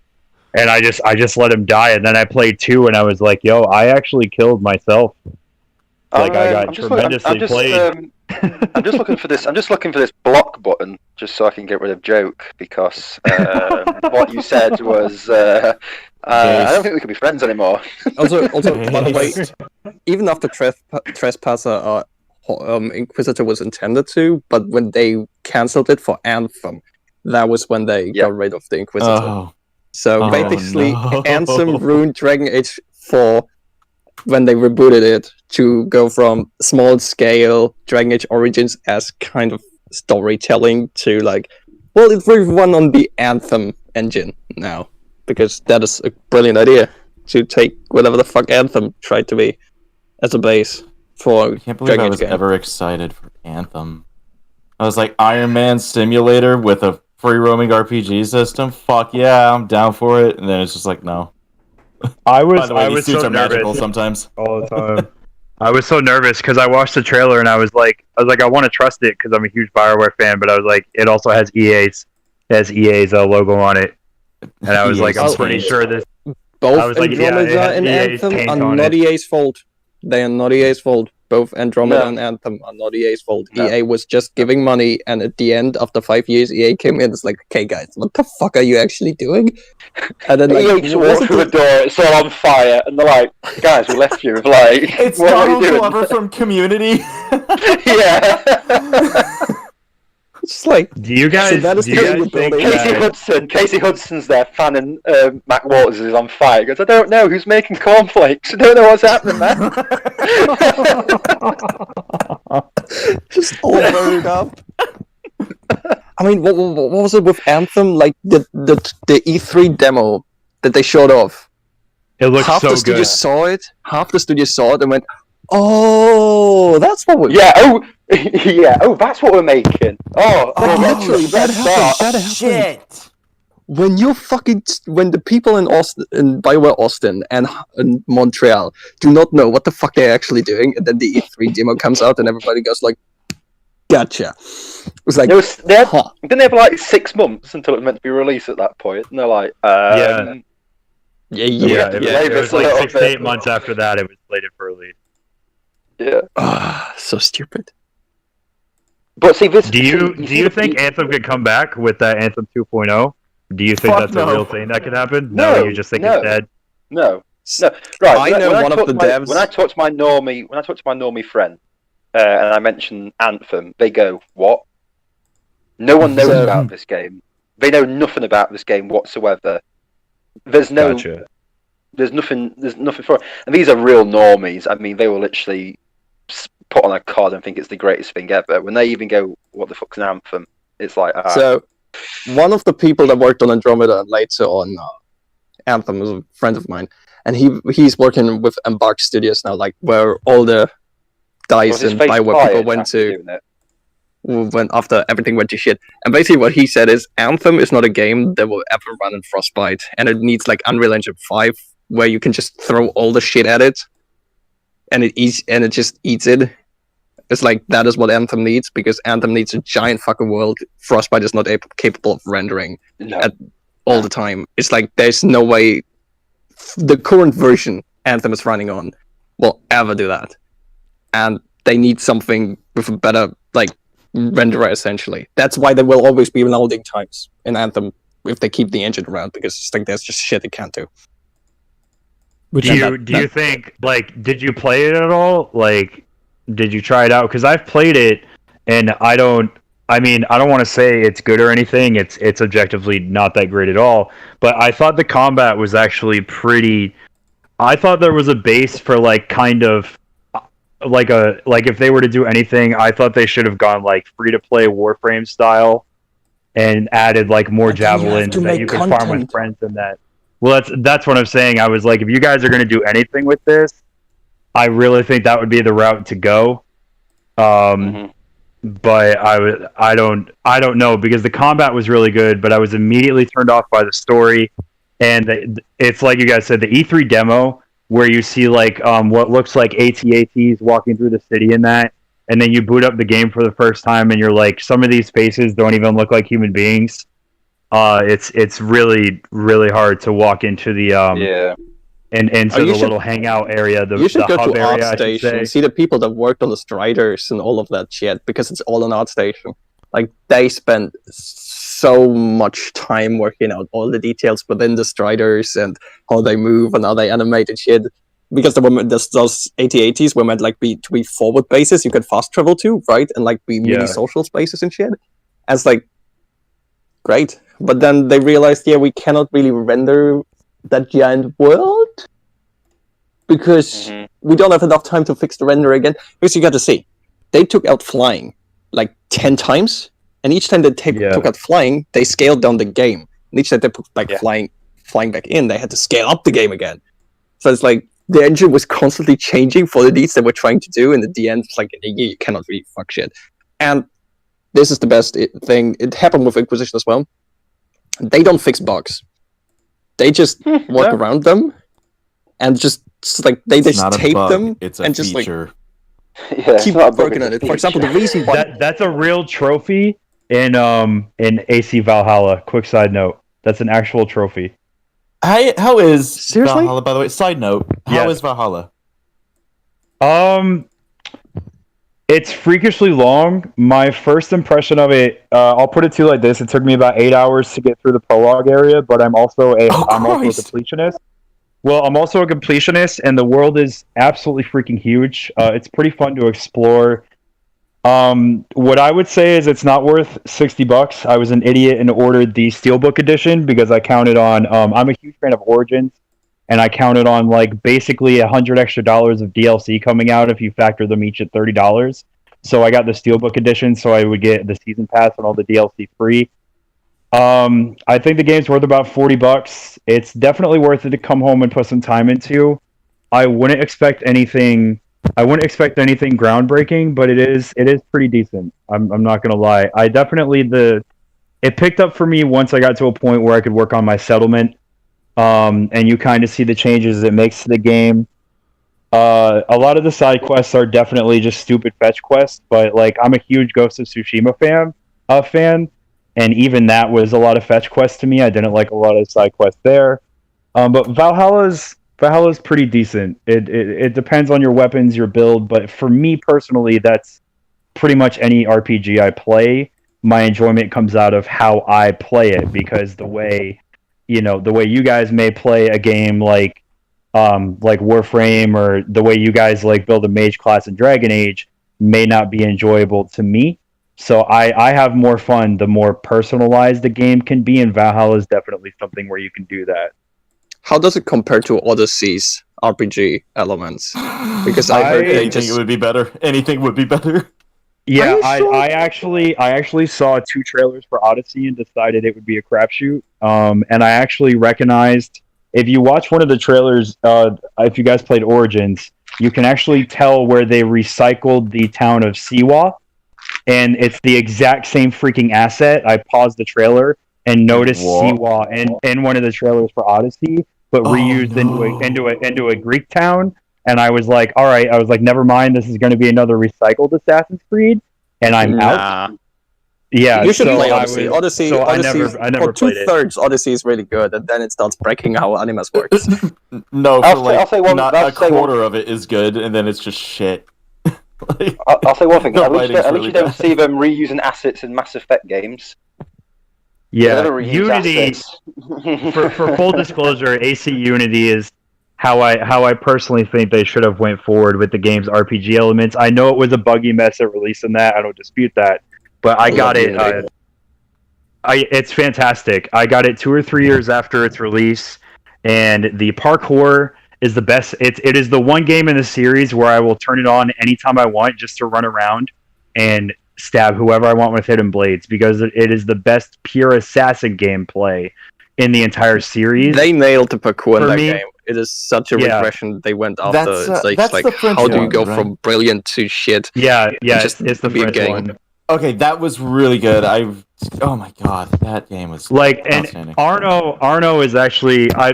And I just let him die, and then I played 2, and I was like, yo, I actually killed myself. Like, I got tremendously played. I'm just looking for this. I'm just looking for this block button, just so I can get rid of joke, because what you said was. I don't think we can be friends anymore. Also, by the way, even after Trespasser, Inquisitor was intended to, but when they cancelled it for Anthem, that was when they got rid of the Inquisitor. So basically, Anthem ruined Dragon Age 4 when they rebooted it to go from small scale Dragon Age Origins as kind of storytelling to like, well, it will run on the Anthem engine now, because that is a brilliant idea to take whatever the fuck Anthem tried to be as a base for I can't believe I was ever excited for Anthem. I was like, Iron Man simulator with a free roaming RPG system? Fuck yeah, I'm down for it. And then it's just like, no. I was By the way, I these was suits so are magical nervous sometimes. all the time. I was so nervous because I watched the trailer and I was like, I want to trust it because I'm a huge BioWare fan, but I was like, it also has EA's logo on it, and I was like, I'm pretty sure this. Both I was like, Andromeda and EA's Anthem paint are on not it. EA's fault. They are not EA's fault. Both Andromeda No. and Anthem are not EA's fault. No. EA was just giving money, and at the end, after 5 years, EA came in. It's like, okay, guys, what the fuck are you actually doing? And then, like, EA just what was walk it through the door, it's all on fire, and they're like, guys, we left you. Like, It's what are Donald you doing? Glover from Community. Yeah. It's like, Do you guys? So that is do you the guys thing with think building. Casey Hudson's there fanning Mac Waters is on fire. He goes, I don't know who's making cornflakes. I don't know what's happening, man. just all burned up. I mean, what was it with Anthem? Like, the E3 demo that they showed off. It looks Half so the studio good. saw it, half the studio saw it and went, oh, that's what we're... Yeah, that's what we're making. Literally, that happened. Shit. When the people in Austin, in BioWare Austin and Montreal do not know what the fuck they're actually doing, and then the E3 demo comes out and everybody goes like, gotcha. It was like, Didn't they have like 6 months until it was meant to be released at that point? And they're like, Yeah, delay it this was a like little 6 to bit. 8 months after that. It was slated for release. Yeah. so stupid. But see, this. Do you think Anthem could come back with that Anthem 2.0? Do you think Fuck that's no. a real thing that could happen? No, You just think no. it's dead? No. Right. I know when one of talk the to my- devs. When I talk to my normie friend, and I mention Anthem, they go, "What? No one knows about this game. They know nothing about this game whatsoever. There's no, Gotcha. there's nothing for it." And these are real normies. I mean, they will literally put on a card and think it's the greatest thing ever. When they even go, "What the fuck's an Anthem?" It's like, So, one of the people that worked on Andromeda and later on Anthem was a friend of mine, and he's working with Embark Studios now, like where all the DICE and BioWare people went to when after everything went to shit. And basically what he said is Anthem is not a game that will ever run in Frostbite, and it needs like Unreal Engine 5 where you can just throw all the shit at it and it just eats it. It's like that is what Anthem needs, because Anthem needs a giant fucking world Frostbite is not capable of rendering all the time. It's like there's no way the current version Anthem is running on will ever do that. And they need something with a better like renderer essentially. That's why there will always be loading times in Anthem if they keep the engine around, because it's like there's just shit it can't do. Which Do you think, like, did you play it at all? Like, did you try it out? Because I've played it, and I don't want to say it's good or anything. It's objectively not that great at all. But I thought the combat was actually pretty. I thought there was a base for like kind of like if they were to do anything, I thought they should have gone like free to play Warframe style, and added like more javelins that you could farm with friends and that. Well, that's what I'm saying. I was like, if you guys are going to do anything with this, I really think that would be the route to go. But I don't know, because the combat was really good, but I was immediately turned off by the story. And it's like you guys said, the E3 demo where you see like what looks like AT-ATs walking through the city in that, and then you boot up the game for the first time and you're like, some of these faces don't even look like human beings. It's really, really hard to walk into the into you the should- little hangout area, You should the go hub to area, I should ArtStation, say. see the people that worked on the Striders and all of that shit, because it's all on ArtStation. Like, they spent so much time working out all the details within the Striders and how they move and how they animate and shit. Because those AT-ATs were meant like to be forward bases you could fast travel to, right? And like be mini social spaces and shit. And it's like, great. But then they realized, we cannot really render that giant world because we don't have enough time to fix the render again. Because you got to see, they took out flying like 10 times, and each time they took out flying, they scaled down the game. And each time they put flying back in, they had to scale up the game again. So it's like the engine was constantly changing for the needs they were trying to do, and at the end, it's like you cannot really fuck shit. And this is the best thing. It happened with Inquisition as well. They don't fix bugs. They just work around them, and just like they just tape them it's a and just feature. keep working on it. For example, the reason why that's a real trophy in AC Valhalla. Quick side note: that's an actual trophy. How is Seriously? Valhalla? By the way, side note: how is Valhalla? It's freakishly long. My first impression of it, I'll put it to you like this: it took me about 8 hours to get through the prologue area, but I'm also a completionist. Well, I'm also a completionist, and the world is absolutely freaking huge. It's pretty fun to explore. What I would say is it's not worth $60. I was an idiot and ordered the Steelbook edition because I counted on. I'm a huge fan of Origins, and I counted on like basically $100 extra of DLC coming out if you factor them each at $30. So I got the Steelbook edition, so I would get the season pass and all the DLC free. I think the game's worth about $40. It's definitely worth it to come home and put some time into. I wouldn't expect anything groundbreaking, but it is pretty decent. I'm not gonna lie. It picked up for me once I got to a point where I could work on my settlement. And you kind of see the changes it makes to the game. A lot of the side quests are definitely just stupid fetch quests, but like I'm a huge Ghost of Tsushima fan, and even that was a lot of fetch quests to me. I didn't like a lot of side quests there. But Valhalla's pretty decent. It depends on your weapons, your build, but for me personally, that's pretty much any RPG I play. My enjoyment comes out of how I play it, because the way you guys may play a game like Warframe, or the way you guys like build a mage class in Dragon Age may not be enjoyable to me. So I have more fun the more personalized the game can be, and Valhalla is definitely something where you can do that. how does it compare to Odyssey's RPG elements? Because I heard it would be better. Anything would be better. Yeah, I actually saw 2 trailers for Odyssey and decided it would be a crapshoot. And I actually recognized, if you watch one of the trailers, if you guys played Origins, you can actually tell where they recycled the town of Siwa, and it's the exact same freaking asset. I paused the trailer and noticed Siwa in one of the trailers for Odyssey, but reused into a Greek town. And I was like, all right, never mind, this is going to be another recycled Assassin's Creed, and I'm out. Yeah, you should play Odyssey. Odyssey, I never played it. For 2/3, Odyssey is really good, and then it starts breaking how Animus works. No, I'll say a quarter of it is good, and then it's just shit. I'll say one thing. At least you don't see them reusing assets in Mass Effect games. Yeah, Unity. for full disclosure, AC Unity is how I personally think they should have went forward with the game's RPG elements. I know it was a buggy mess at releasing that. I don't dispute that, but I got it. It's fantastic. I got it 2 or 3 years after its release, and the parkour is the best. It is the one game in the series where I will turn it on anytime I want, just to run around and stab whoever I want with hidden blades, because it is the best pure assassin gameplay in the entire series. They nailed the parkour in that game. It is such a regression they went after. It's like how do you go from brilliant to shit? Yeah, it's the French one. Okay, that was really good. Oh my god, that game was and Arno is actually I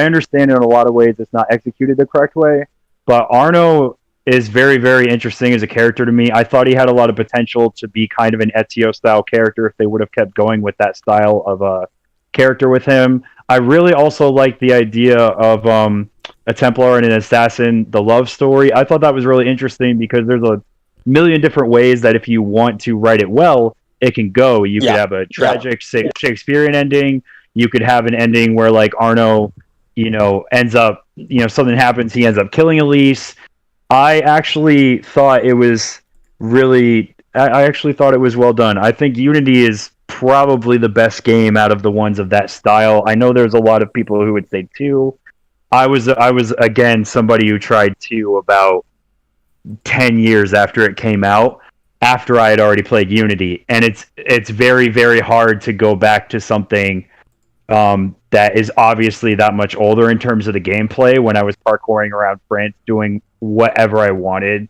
understand in a lot of ways it's not executed the correct way, but Arno is very, very interesting as a character to me. I thought he had a lot of potential to be kind of an Ezio style character if they would have kept going with that style of character with him. I really also like the idea of a Templar and an assassin, the love story. I thought that was really interesting because there's a million different ways that if you want to write it well, it can go. You could have a tragic Shakespearean ending. You could have an ending where like Arno, ends up, something happens, he ends up killing Elise. I actually thought it was well done. I think Unity is probably the best game out of the ones of that style. I know there's a lot of people who would say 2. I was again somebody who tried 2 about 10 years after it came out, after I had already played Unity, and it's very, very hard to go back to something that is obviously that much older in terms of the gameplay when I was parkouring around France doing whatever I wanted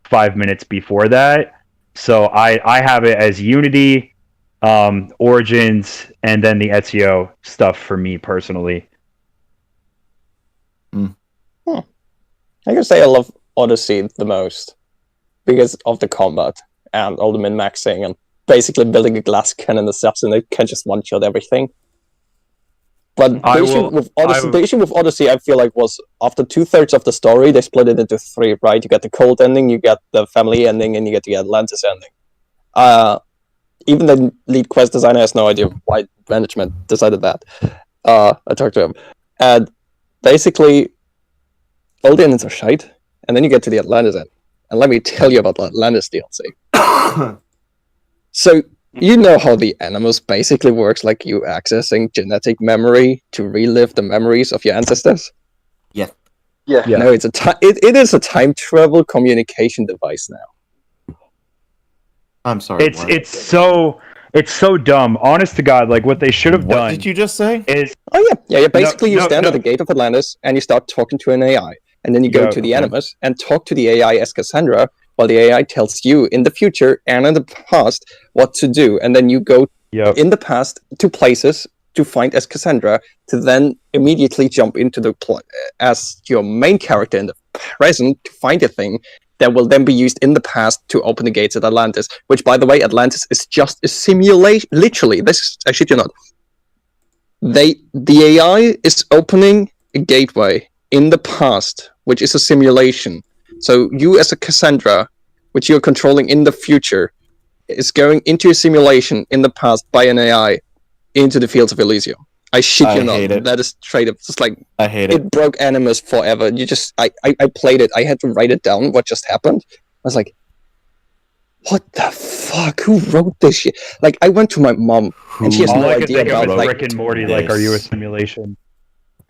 5 minutes before that. So I have it as Unity, Origins, and then the Ezio stuff for me personally. I can say I love Odyssey the most because of the combat and all the min-maxing and basically building a glass cannon assassin that can just one-shot everything. But the issue with Odyssey, I feel like, was after 2/3 of the story, they split it into 3, right? You get the cold ending, you get the family ending, and you get the Atlantis ending. Even the lead quest designer has no idea why management decided that. I talked to him. And basically, all the endings are shite, and then you get to the Atlantis end. And let me tell you about the Atlantis DLC. So, you know how the Animus basically works, like you accessing genetic memory to relive the memories of your ancestors? Yeah. No, it is a time travel communication device now. I'm sorry. It's so dumb. Honest to God, like what they should have done. What did you just say? Is Basically, you stand at the gate of Atlantis and you start talking to an AI, and then you go to the Animus and talk to the AI as Cassandra, while the AI tells you in the future and in the past what to do, and then you go in the past to places to find as Cassandra to then immediately jump into the as your main character in the present to find a thing that will then be used in the past to open the gates at Atlantis. Which, by the way, Atlantis is just a simulation. Literally, this I shit you not. The AI is opening a gateway in the past, which is a simulation. So you as a Cassandra, which you're controlling in the future, is going into a simulation in the past by an AI into the fields of Elysium. I shit you not. That is straight up. It's like I hate it. It broke Animus forever. I played it. I had to write it down. What just happened? I was like, what the fuck? Who wrote this shit? Like, I went to my mom, and she has no idea about like Rick and Morty. Like, are you a simulation?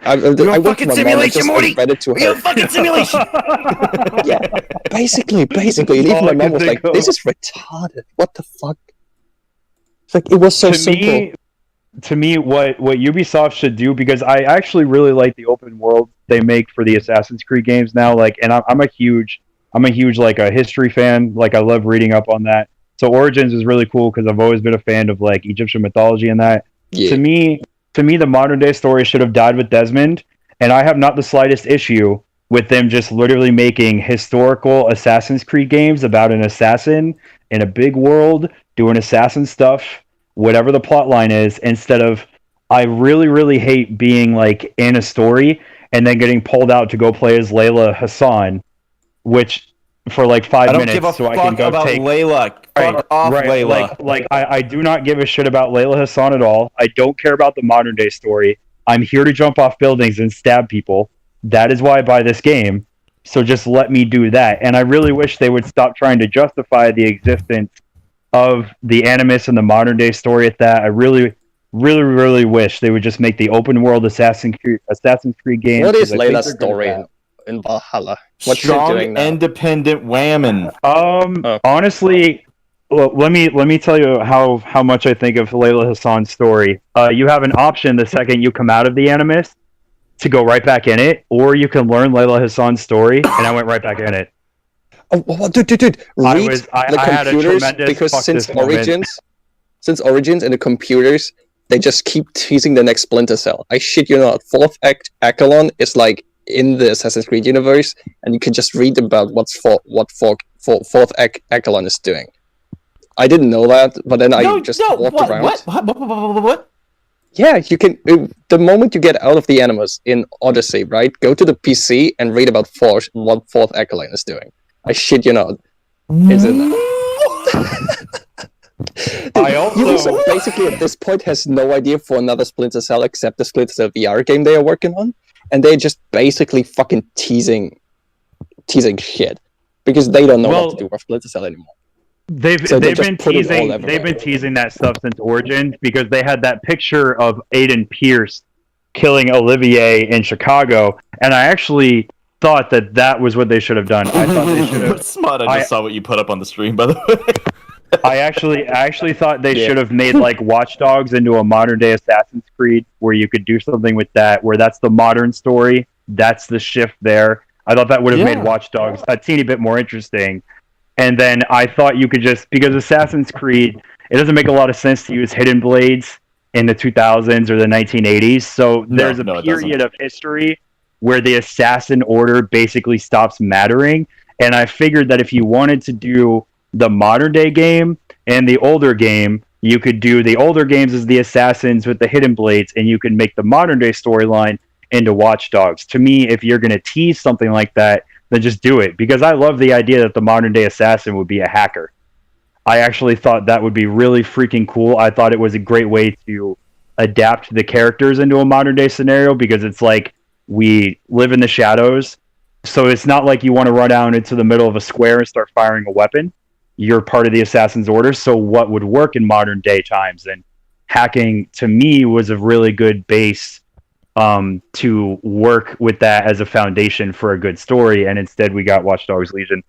I went to my mom and just read it to her. You're a fucking simulation. Yeah, basically. And even my mom was like, "This is retarded. What the fuck?" It's like it was so simple. To me, what Ubisoft should do, because I actually really like the open world they make for the Assassin's Creed games now. Like, and I'm a huge like a history fan. Like, I love reading up on that. So Origins is really cool because I've always been a fan of like Egyptian mythology and that. Yeah. To me, the modern day story should have died with Desmond, and I have not the slightest issue with them just literally making historical Assassin's Creed games about an assassin in a big world doing assassin stuff, whatever the plot line is, instead of, I really, really hate being like in a story and then getting pulled out to go play as Layla Hassan, which for like 5 minutes, give a so fuck I can go about take Layla. Fuck off, Layla. Like I do not give a shit about Layla Hassan at all. I don't care about the modern day story. I'm here to jump off buildings and stab people. That is why I buy this game. So just let me do that. And I really wish they would stop trying to justify the existence of the Animus and the modern day story at that. I really, really, really wish they would just make the open world Assassin's Creed game. What is Layla's story in Valhalla? What's Strong, she doing now? independent woman. Honestly, let me tell you how much I think of Layla Hassan's story. You have an option the second you come out of the Animus to go right back in it, or you can learn Layla Hassan's story, and I went right back in it. Oh, dude, read the computers, because since Origins and the computers, they just keep teasing the next Splinter Cell. I shit you not. Fourth Echelon is like in the Assassin's Creed universe, and you can just read about what Fourth Echelon is doing. I didn't know that, but then I just walked around. What? Yeah, you can. The moment you get out of the Animus in Odyssey, right? Go to the PC and read about what Fourth Acolyte is doing. I shit you not. It's in there. Ubisoft basically at this point has no idea for another Splinter Cell except the Splinter Cell VR game they are working on, and they're just basically fucking teasing shit because they don't know what to do with Splinter Cell anymore. They've been teasing that stuff since Origin because they had that picture of Aiden Pierce killing Olivier in Chicago, and I actually thought that was what they should have done. I thought they should have. Smart, I just saw what you put up on the stream, by the way. I actually thought they should have made like Watch Dogs into a modern day Assassin's Creed where you could do something with that, where that's the modern story, that's the shift there. I thought that would have made Watch Dogs a teeny bit more interesting. And then I thought you could just, because Assassin's Creed, it doesn't make a lot of sense to use hidden blades in the 2000s or the 1980s. So there's a period of history where the assassin order basically stops mattering. And I figured that if you wanted to do the modern day game and the older game, you could do the older games as the assassins with the hidden blades, and you could make the modern day storyline into Watch Dogs. To me, if you're going to tease something like that, then just do it, because I love the idea that the modern day assassin would be a hacker. I actually thought that would be really freaking cool. I thought it was a great way to adapt the characters into a modern day scenario, because it's like we live in the shadows, so it's not like you want to run out into the middle of a square and start firing a weapon. You're part of the assassin's order, so what would work in modern day times? And hacking, to me, was a really good base to work with that as a foundation for a good story, and instead we got Watch Dogs Legion.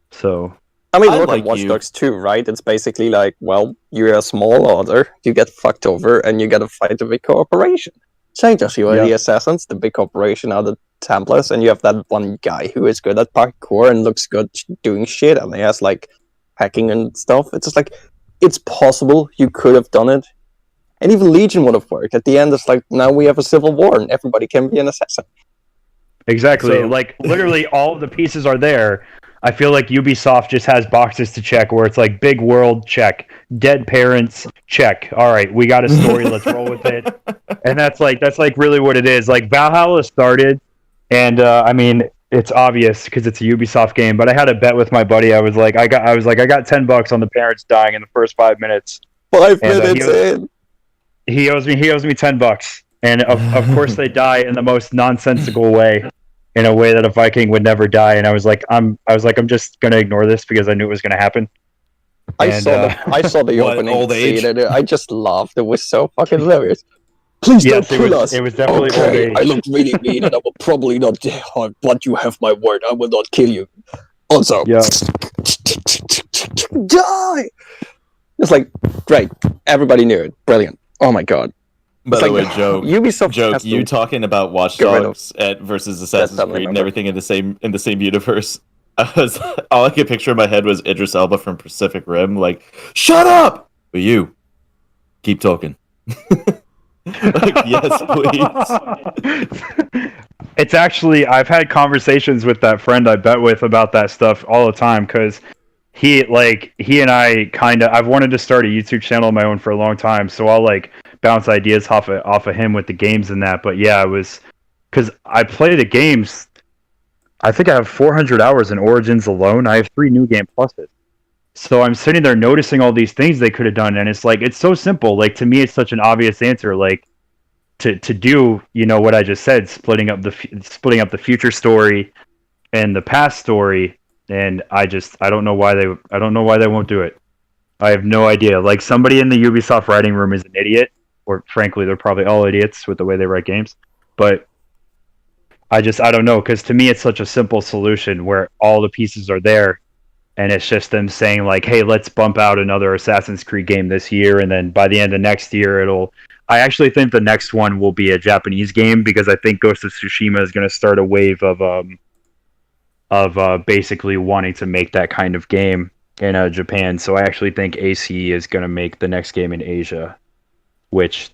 So I mean, look at Watch Dogs 2, right? It's basically like, well, you're a small order, you get fucked over, and you gotta fight the big corporation. Same as you are the assassins, the big corporation are the Templars, and you have that one guy who is good at parkour and looks good doing shit, and he has like hacking and stuff. It's just like, it's possible you could have done it. And even Legion would have worked. At the end, it's like, now we have a civil war and everybody can be an assassin. Exactly. So, like, literally all of the pieces are there. I feel like Ubisoft just has boxes to check where it's like, big world, check. Dead parents, check. All right, we got a story, let's roll with it. And that's like really what it is. Like, Valhalla started, and I mean, it's obvious because it's a Ubisoft game, but I had a bet with my buddy. I was like, I got $10 on the parents dying in the first 5 minutes. 5 minutes in. He owes me $10, and of course they die in the most nonsensical way, in a way that a Viking would never die. And I was like, I'm just gonna ignore this because I knew it was gonna happen. I saw the opening scene, and I just laughed. It was so fucking hilarious. Please don't kill us. It was definitely old age. I look really mean, and I will probably not. But you have my word. I will not kill you. Also, die. It's like, great. Everybody knew it. Brilliant. Oh my god. By the way, Joe, Ubisoft you talking about Watch Dogs versus Assassin's Creed and everything in the same universe. All I could picture in my head was Idris Elba from Pacific Rim, like, shut up! But you, keep talking. Like, yes, please. It's actually, I've had conversations with that friend I bet with about that stuff all the time, because he and I I've wanted to start a YouTube channel of my own for a long time, so I'll like bounce ideas off of him with the games and that. But yeah, it was because I play the games. I think I have 400 hours in Origins alone. I have 3 New Game Pluses. So I'm sitting there noticing all these things they could have done, and it's like, it's so simple. Like, to me, it's such an obvious answer. Like, to do, you know, what I just said, splitting up the future story and the past story. And I don't know why they won't do it. I have no idea. Like, somebody in the Ubisoft writing room is an idiot, or frankly, they're probably all idiots with the way they write games. But I don't know, because to me, it's such a simple solution where all the pieces are there, and it's just them saying like, "Hey, let's bump out another Assassin's Creed game this year," and then by the end of next year, I actually think the next one will be a Japanese game, because I think Ghost of Tsushima is going to start a wave of basically wanting to make that kind of game in Japan. So I actually think AC is going to make the next game in Asia, which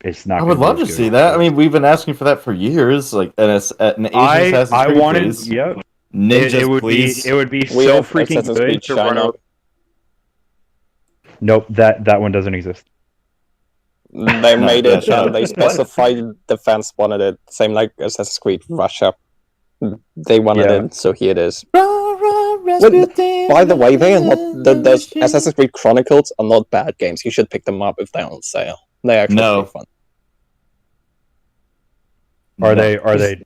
it's not. I would love to see that. I mean, we've been asking for that for years. Like an Asian Assassin's Creed. Ninjas, it would be so freaking good to run out. Nope, that one doesn't exist. They made it. shut up. They specified the fans wanted it. Same like Assassin's Creed Russia. They wanted it, so here it is. By the way, they are not. The Assassin's Creed Chronicles are not bad games. You should pick them up if they're on sale. They're actually pretty fun. Are they?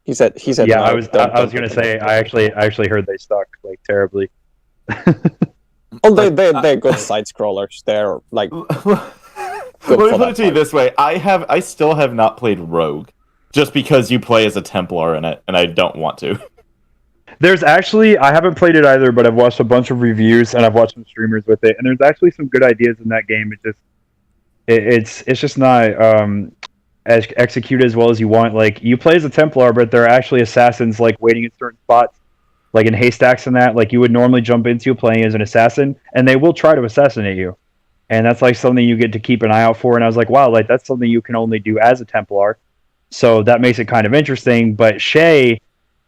He said. Yeah, no, I was gonna say. I actually heard they suck like terribly. Oh, they're good side scrollers. They're like. Let me put it to you this way: I still have not played Rogue, just because you play as a Templar in it, and I don't want to. There's actually, I haven't played it either, but I've watched a bunch of reviews and I've watched some streamers with it, and there's actually some good ideas in that game. It's just not executed as well as you want. Like, you play as a Templar, but there are actually assassins like waiting in certain spots, like in haystacks and that. Like, you would normally jump into playing as an assassin, and they will try to assassinate you. And that's like something you get to keep an eye out for. And I was like, wow, like that's something you can only do as a Templar. So that makes it kind of interesting. But Shay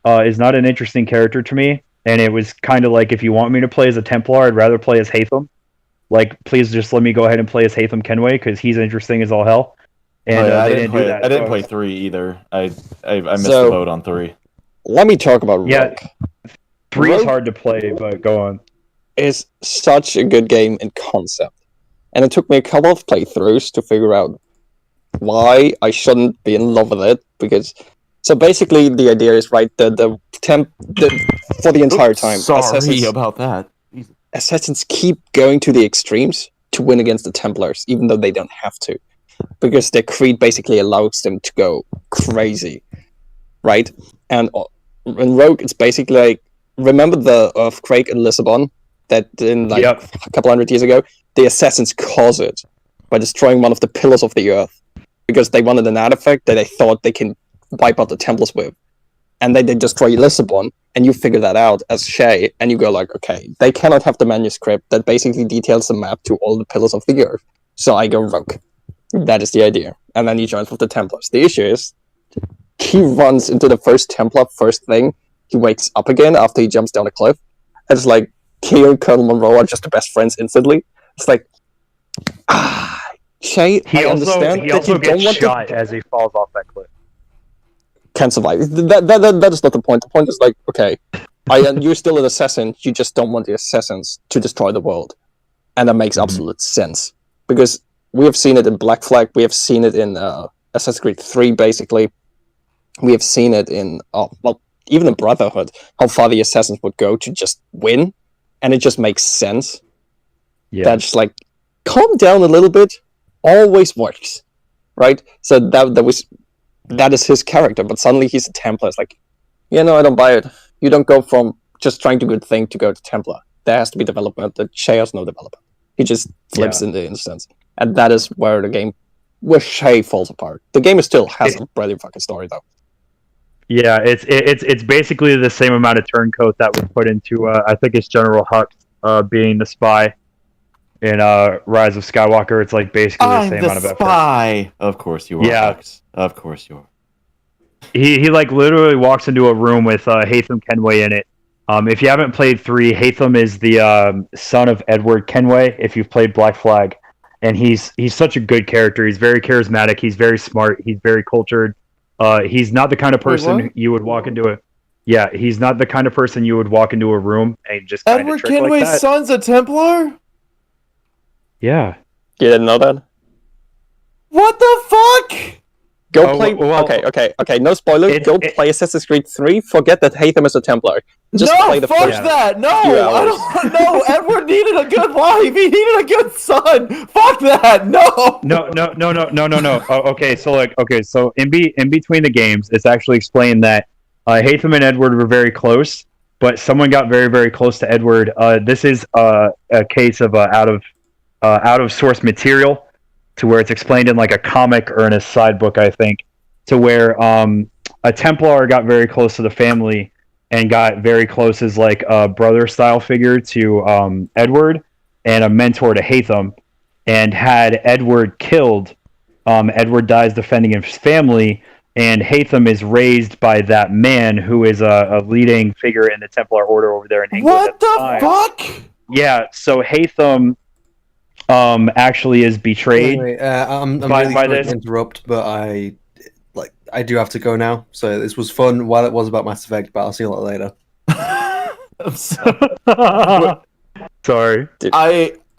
is not an interesting character to me. And it was kind of like, if you want me to play as a Templar, I'd rather play as Hatham. Like, please just let me go ahead and play as Hatham Kenway, because he's interesting as all hell. And they didn't do that. I didn't play 3 either. I missed the boat on 3. Let me talk about Rogue. Yeah, 3 is hard to play, but go on. It's such a good game in concept. And it took me a couple of playthroughs to figure out why I shouldn't be in love with it. Because, so basically, the idea is right. For the entire time, sorry about that. Assassins keep going to the extremes to win against the Templars, even though they don't have to, because their creed basically allows them to go crazy, right? And in Rogue, it's basically like, remember the earthquake in Lisbon that in like a couple hundred years ago? The assassins caused it by destroying one of the pillars of the earth, because they wanted an artifact that they thought they can wipe out the Templars with. And then they destroy Lisbon, and you figure that out as Shay, and you go like, okay, they cannot have the manuscript that basically details the map to all the pillars of the earth. So I go Rogue. That is the idea. And then he joins with the Templars. The issue is, he runs into the first Templar first thing. He wakes up again after he jumps down a cliff. And it's like, he and Colonel Monroe are just the best friends instantly. It's like, Shay, I understand he also gets shot as he falls off that cliff. Can survive. That is not the point. The point is like, okay, you're still an assassin. You just don't want the assassins to destroy the world, and that makes absolute sense, because we have seen it in Black Flag. We have seen it in Assassin's Creed 3. Basically, we have seen it in even in Brotherhood, how far the assassins would go to just win, and it just makes sense. Yeah. That's like, calm down a little bit, always works, right? So that is his character, but suddenly he's a Templar. It's like, yeah, no, I don't buy it. You don't go from just trying to do good thing to go to Templar. There has to be development. The Shay has no development. He just flips in the instance. And that is where Shay falls apart. The game still has a brilliant fucking story, though. Yeah, it's basically the same amount of turncoat that was put into, I think it's General Hux being the spy in Rise of Skywalker. It's like basically the same amount of effort. Spy. Of course you are. Yeah. Hux. Of course you are. He like literally walks into a room with Hatham Kenway in it. If you haven't played 3, Hatham is the son of Edward Kenway, if you've played Black Flag. And he's such a good character. He's very charismatic. He's very smart. He's very cultured. He's not the kind of person you would walk into he's not the kind of person you would walk into a room and just kind Edward of trick Kenway's like that. son's a Templar? Yeah. You didn't know that? What the fuck? Go play. Okay. No spoilers. Go play Assassin's Creed 3. Forget that Hatham is a Templar. Just play the first. That. No, I don't know. Edward needed a good wife. He needed a good son. Fuck that. No. No. So in between the games, it's actually explained that Hatham and Edward were very close, but someone got very, very close to Edward. This is a case of out of source material, to where it's explained in like a comic or in a side book, I think, to where a Templar got very close to the family and got very close as like a brother style figure to Edward and a mentor to Hatham, and had Edward killed. Edward dies defending his family, and Hatham is raised by that man who is a leading figure in the Templar Order over there in England. What the fuck? Yeah, so Hatham actually is betrayed. Anyway, I'm by really sorry this. to interrupt, but I do have to go now. So this was fun while it was about Mass Effect, but I'll see you a lot later. I'm sorry. Sorry.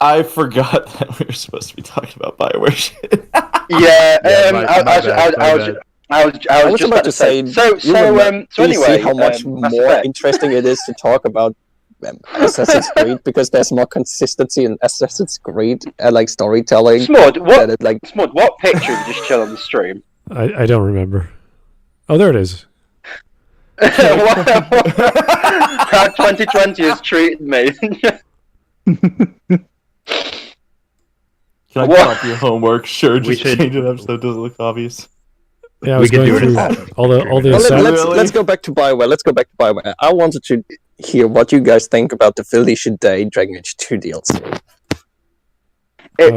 I forgot that we were supposed to be talking about BioWare shit. I was just about to say. So anyway, see how much more interesting it is to talk about Assassin's Creed because there's more consistency in Assassin's Creed, like storytelling. Smud, what picture did you just chill on the stream? I don't remember. Oh, there it is. How 2020 has treated me. Can I copy your homework? Sure, just change it up so it doesn't look obvious. Yeah, I was going through all the let's go back to BioWare. I wanted to hear what you guys think about the Felicia Day Dragon Age 2 DLC. Could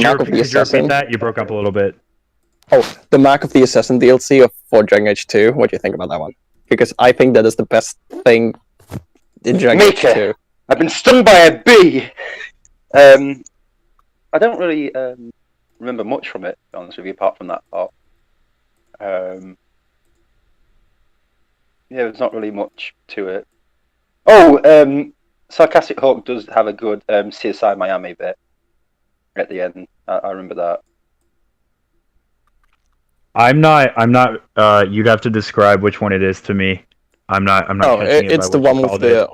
you repeat that? You broke up a little bit. Oh, the Mark of the Assassin DLC for Dragon Age 2. What do you think about that one? Because I think that is the best thing in Dragon Age 2. I've been stung by a bee! I don't really remember much from it, to be honest with you, apart from that part. There's not really much to it. Oh, Sarcastic Hawk does have a good CSI Miami bit at the end. I remember that. I'm not. You'd have to describe which one it is to me. I'm not. Oh, it's the one with the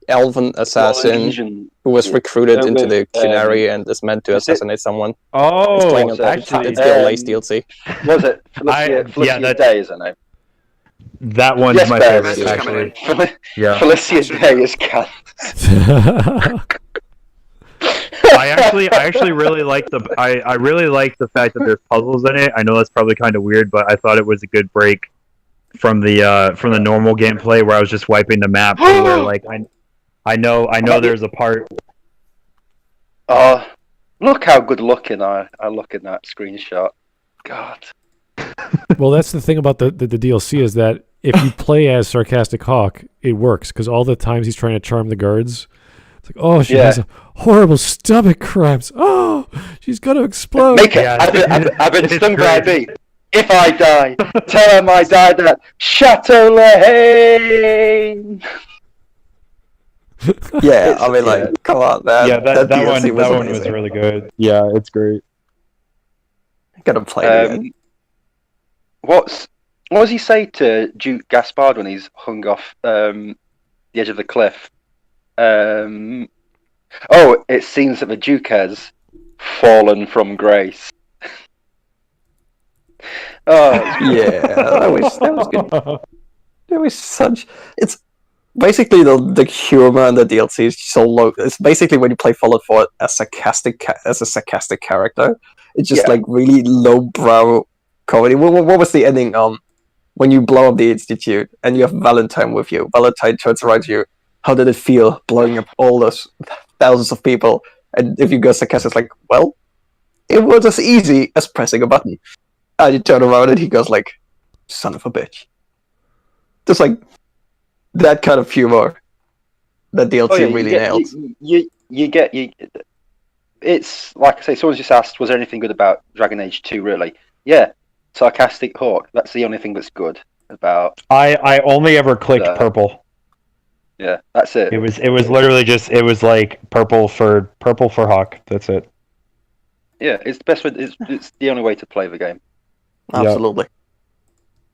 elven assassin who was recruited into the Qunari and is meant to assassinate someone. Oh, it's the Lace DLC. Was it Felicia Day, isn't it? That one's my favorite, actually. Felicia Day is cat. I actually really like I really like the fact that there's puzzles in it. I know that's probably kind of weird, but I thought it was a good break from the normal gameplay where I was just wiping the map. Where like I know there's a part. Look how good looking I look in that screenshot. God. Well, that's the thing about the DLC is that if you play as Sarcastic Hawk, it works because all the times he's trying to charm the guards, it's like, oh, she has a horrible stomach cramps. Oh, she's gonna explode. I've been stung by a bee. If I die, tell him I died at Chateau Lane. Yeah, I mean, like, come on, man. Yeah, that one was really good. Yeah, it's great. Gotta play it again. What does he say to Duke Gaspard when he's hung off the edge of the cliff? It seems that the Duke has fallen from grace. Yeah, that was good. It was such. It's basically the humor and the DLC is so low. It's basically when you play Fallout 4 as a sarcastic character. It's just like really lowbrow comedy. What was the ending? When you blow up the Institute and you have Valentine with you. Valentine turns around to you. How did it feel blowing up all those thousands of people? And if you go sarcastic, it's like, well, it was as easy as pressing a button. And you turn around and he goes like, son of a bitch. Just like that kind of humor that DLC really nailed. It's like I say, someone just asked, was there anything good about Dragon Age 2 really? Yeah, Sarcastic Hawk. That's the only thing that's good about. I only ever clicked purple. Yeah, that's it. It was literally just like purple for Hawk. That's it. Yeah, it's the best way. It's the only way to play the game. Absolutely.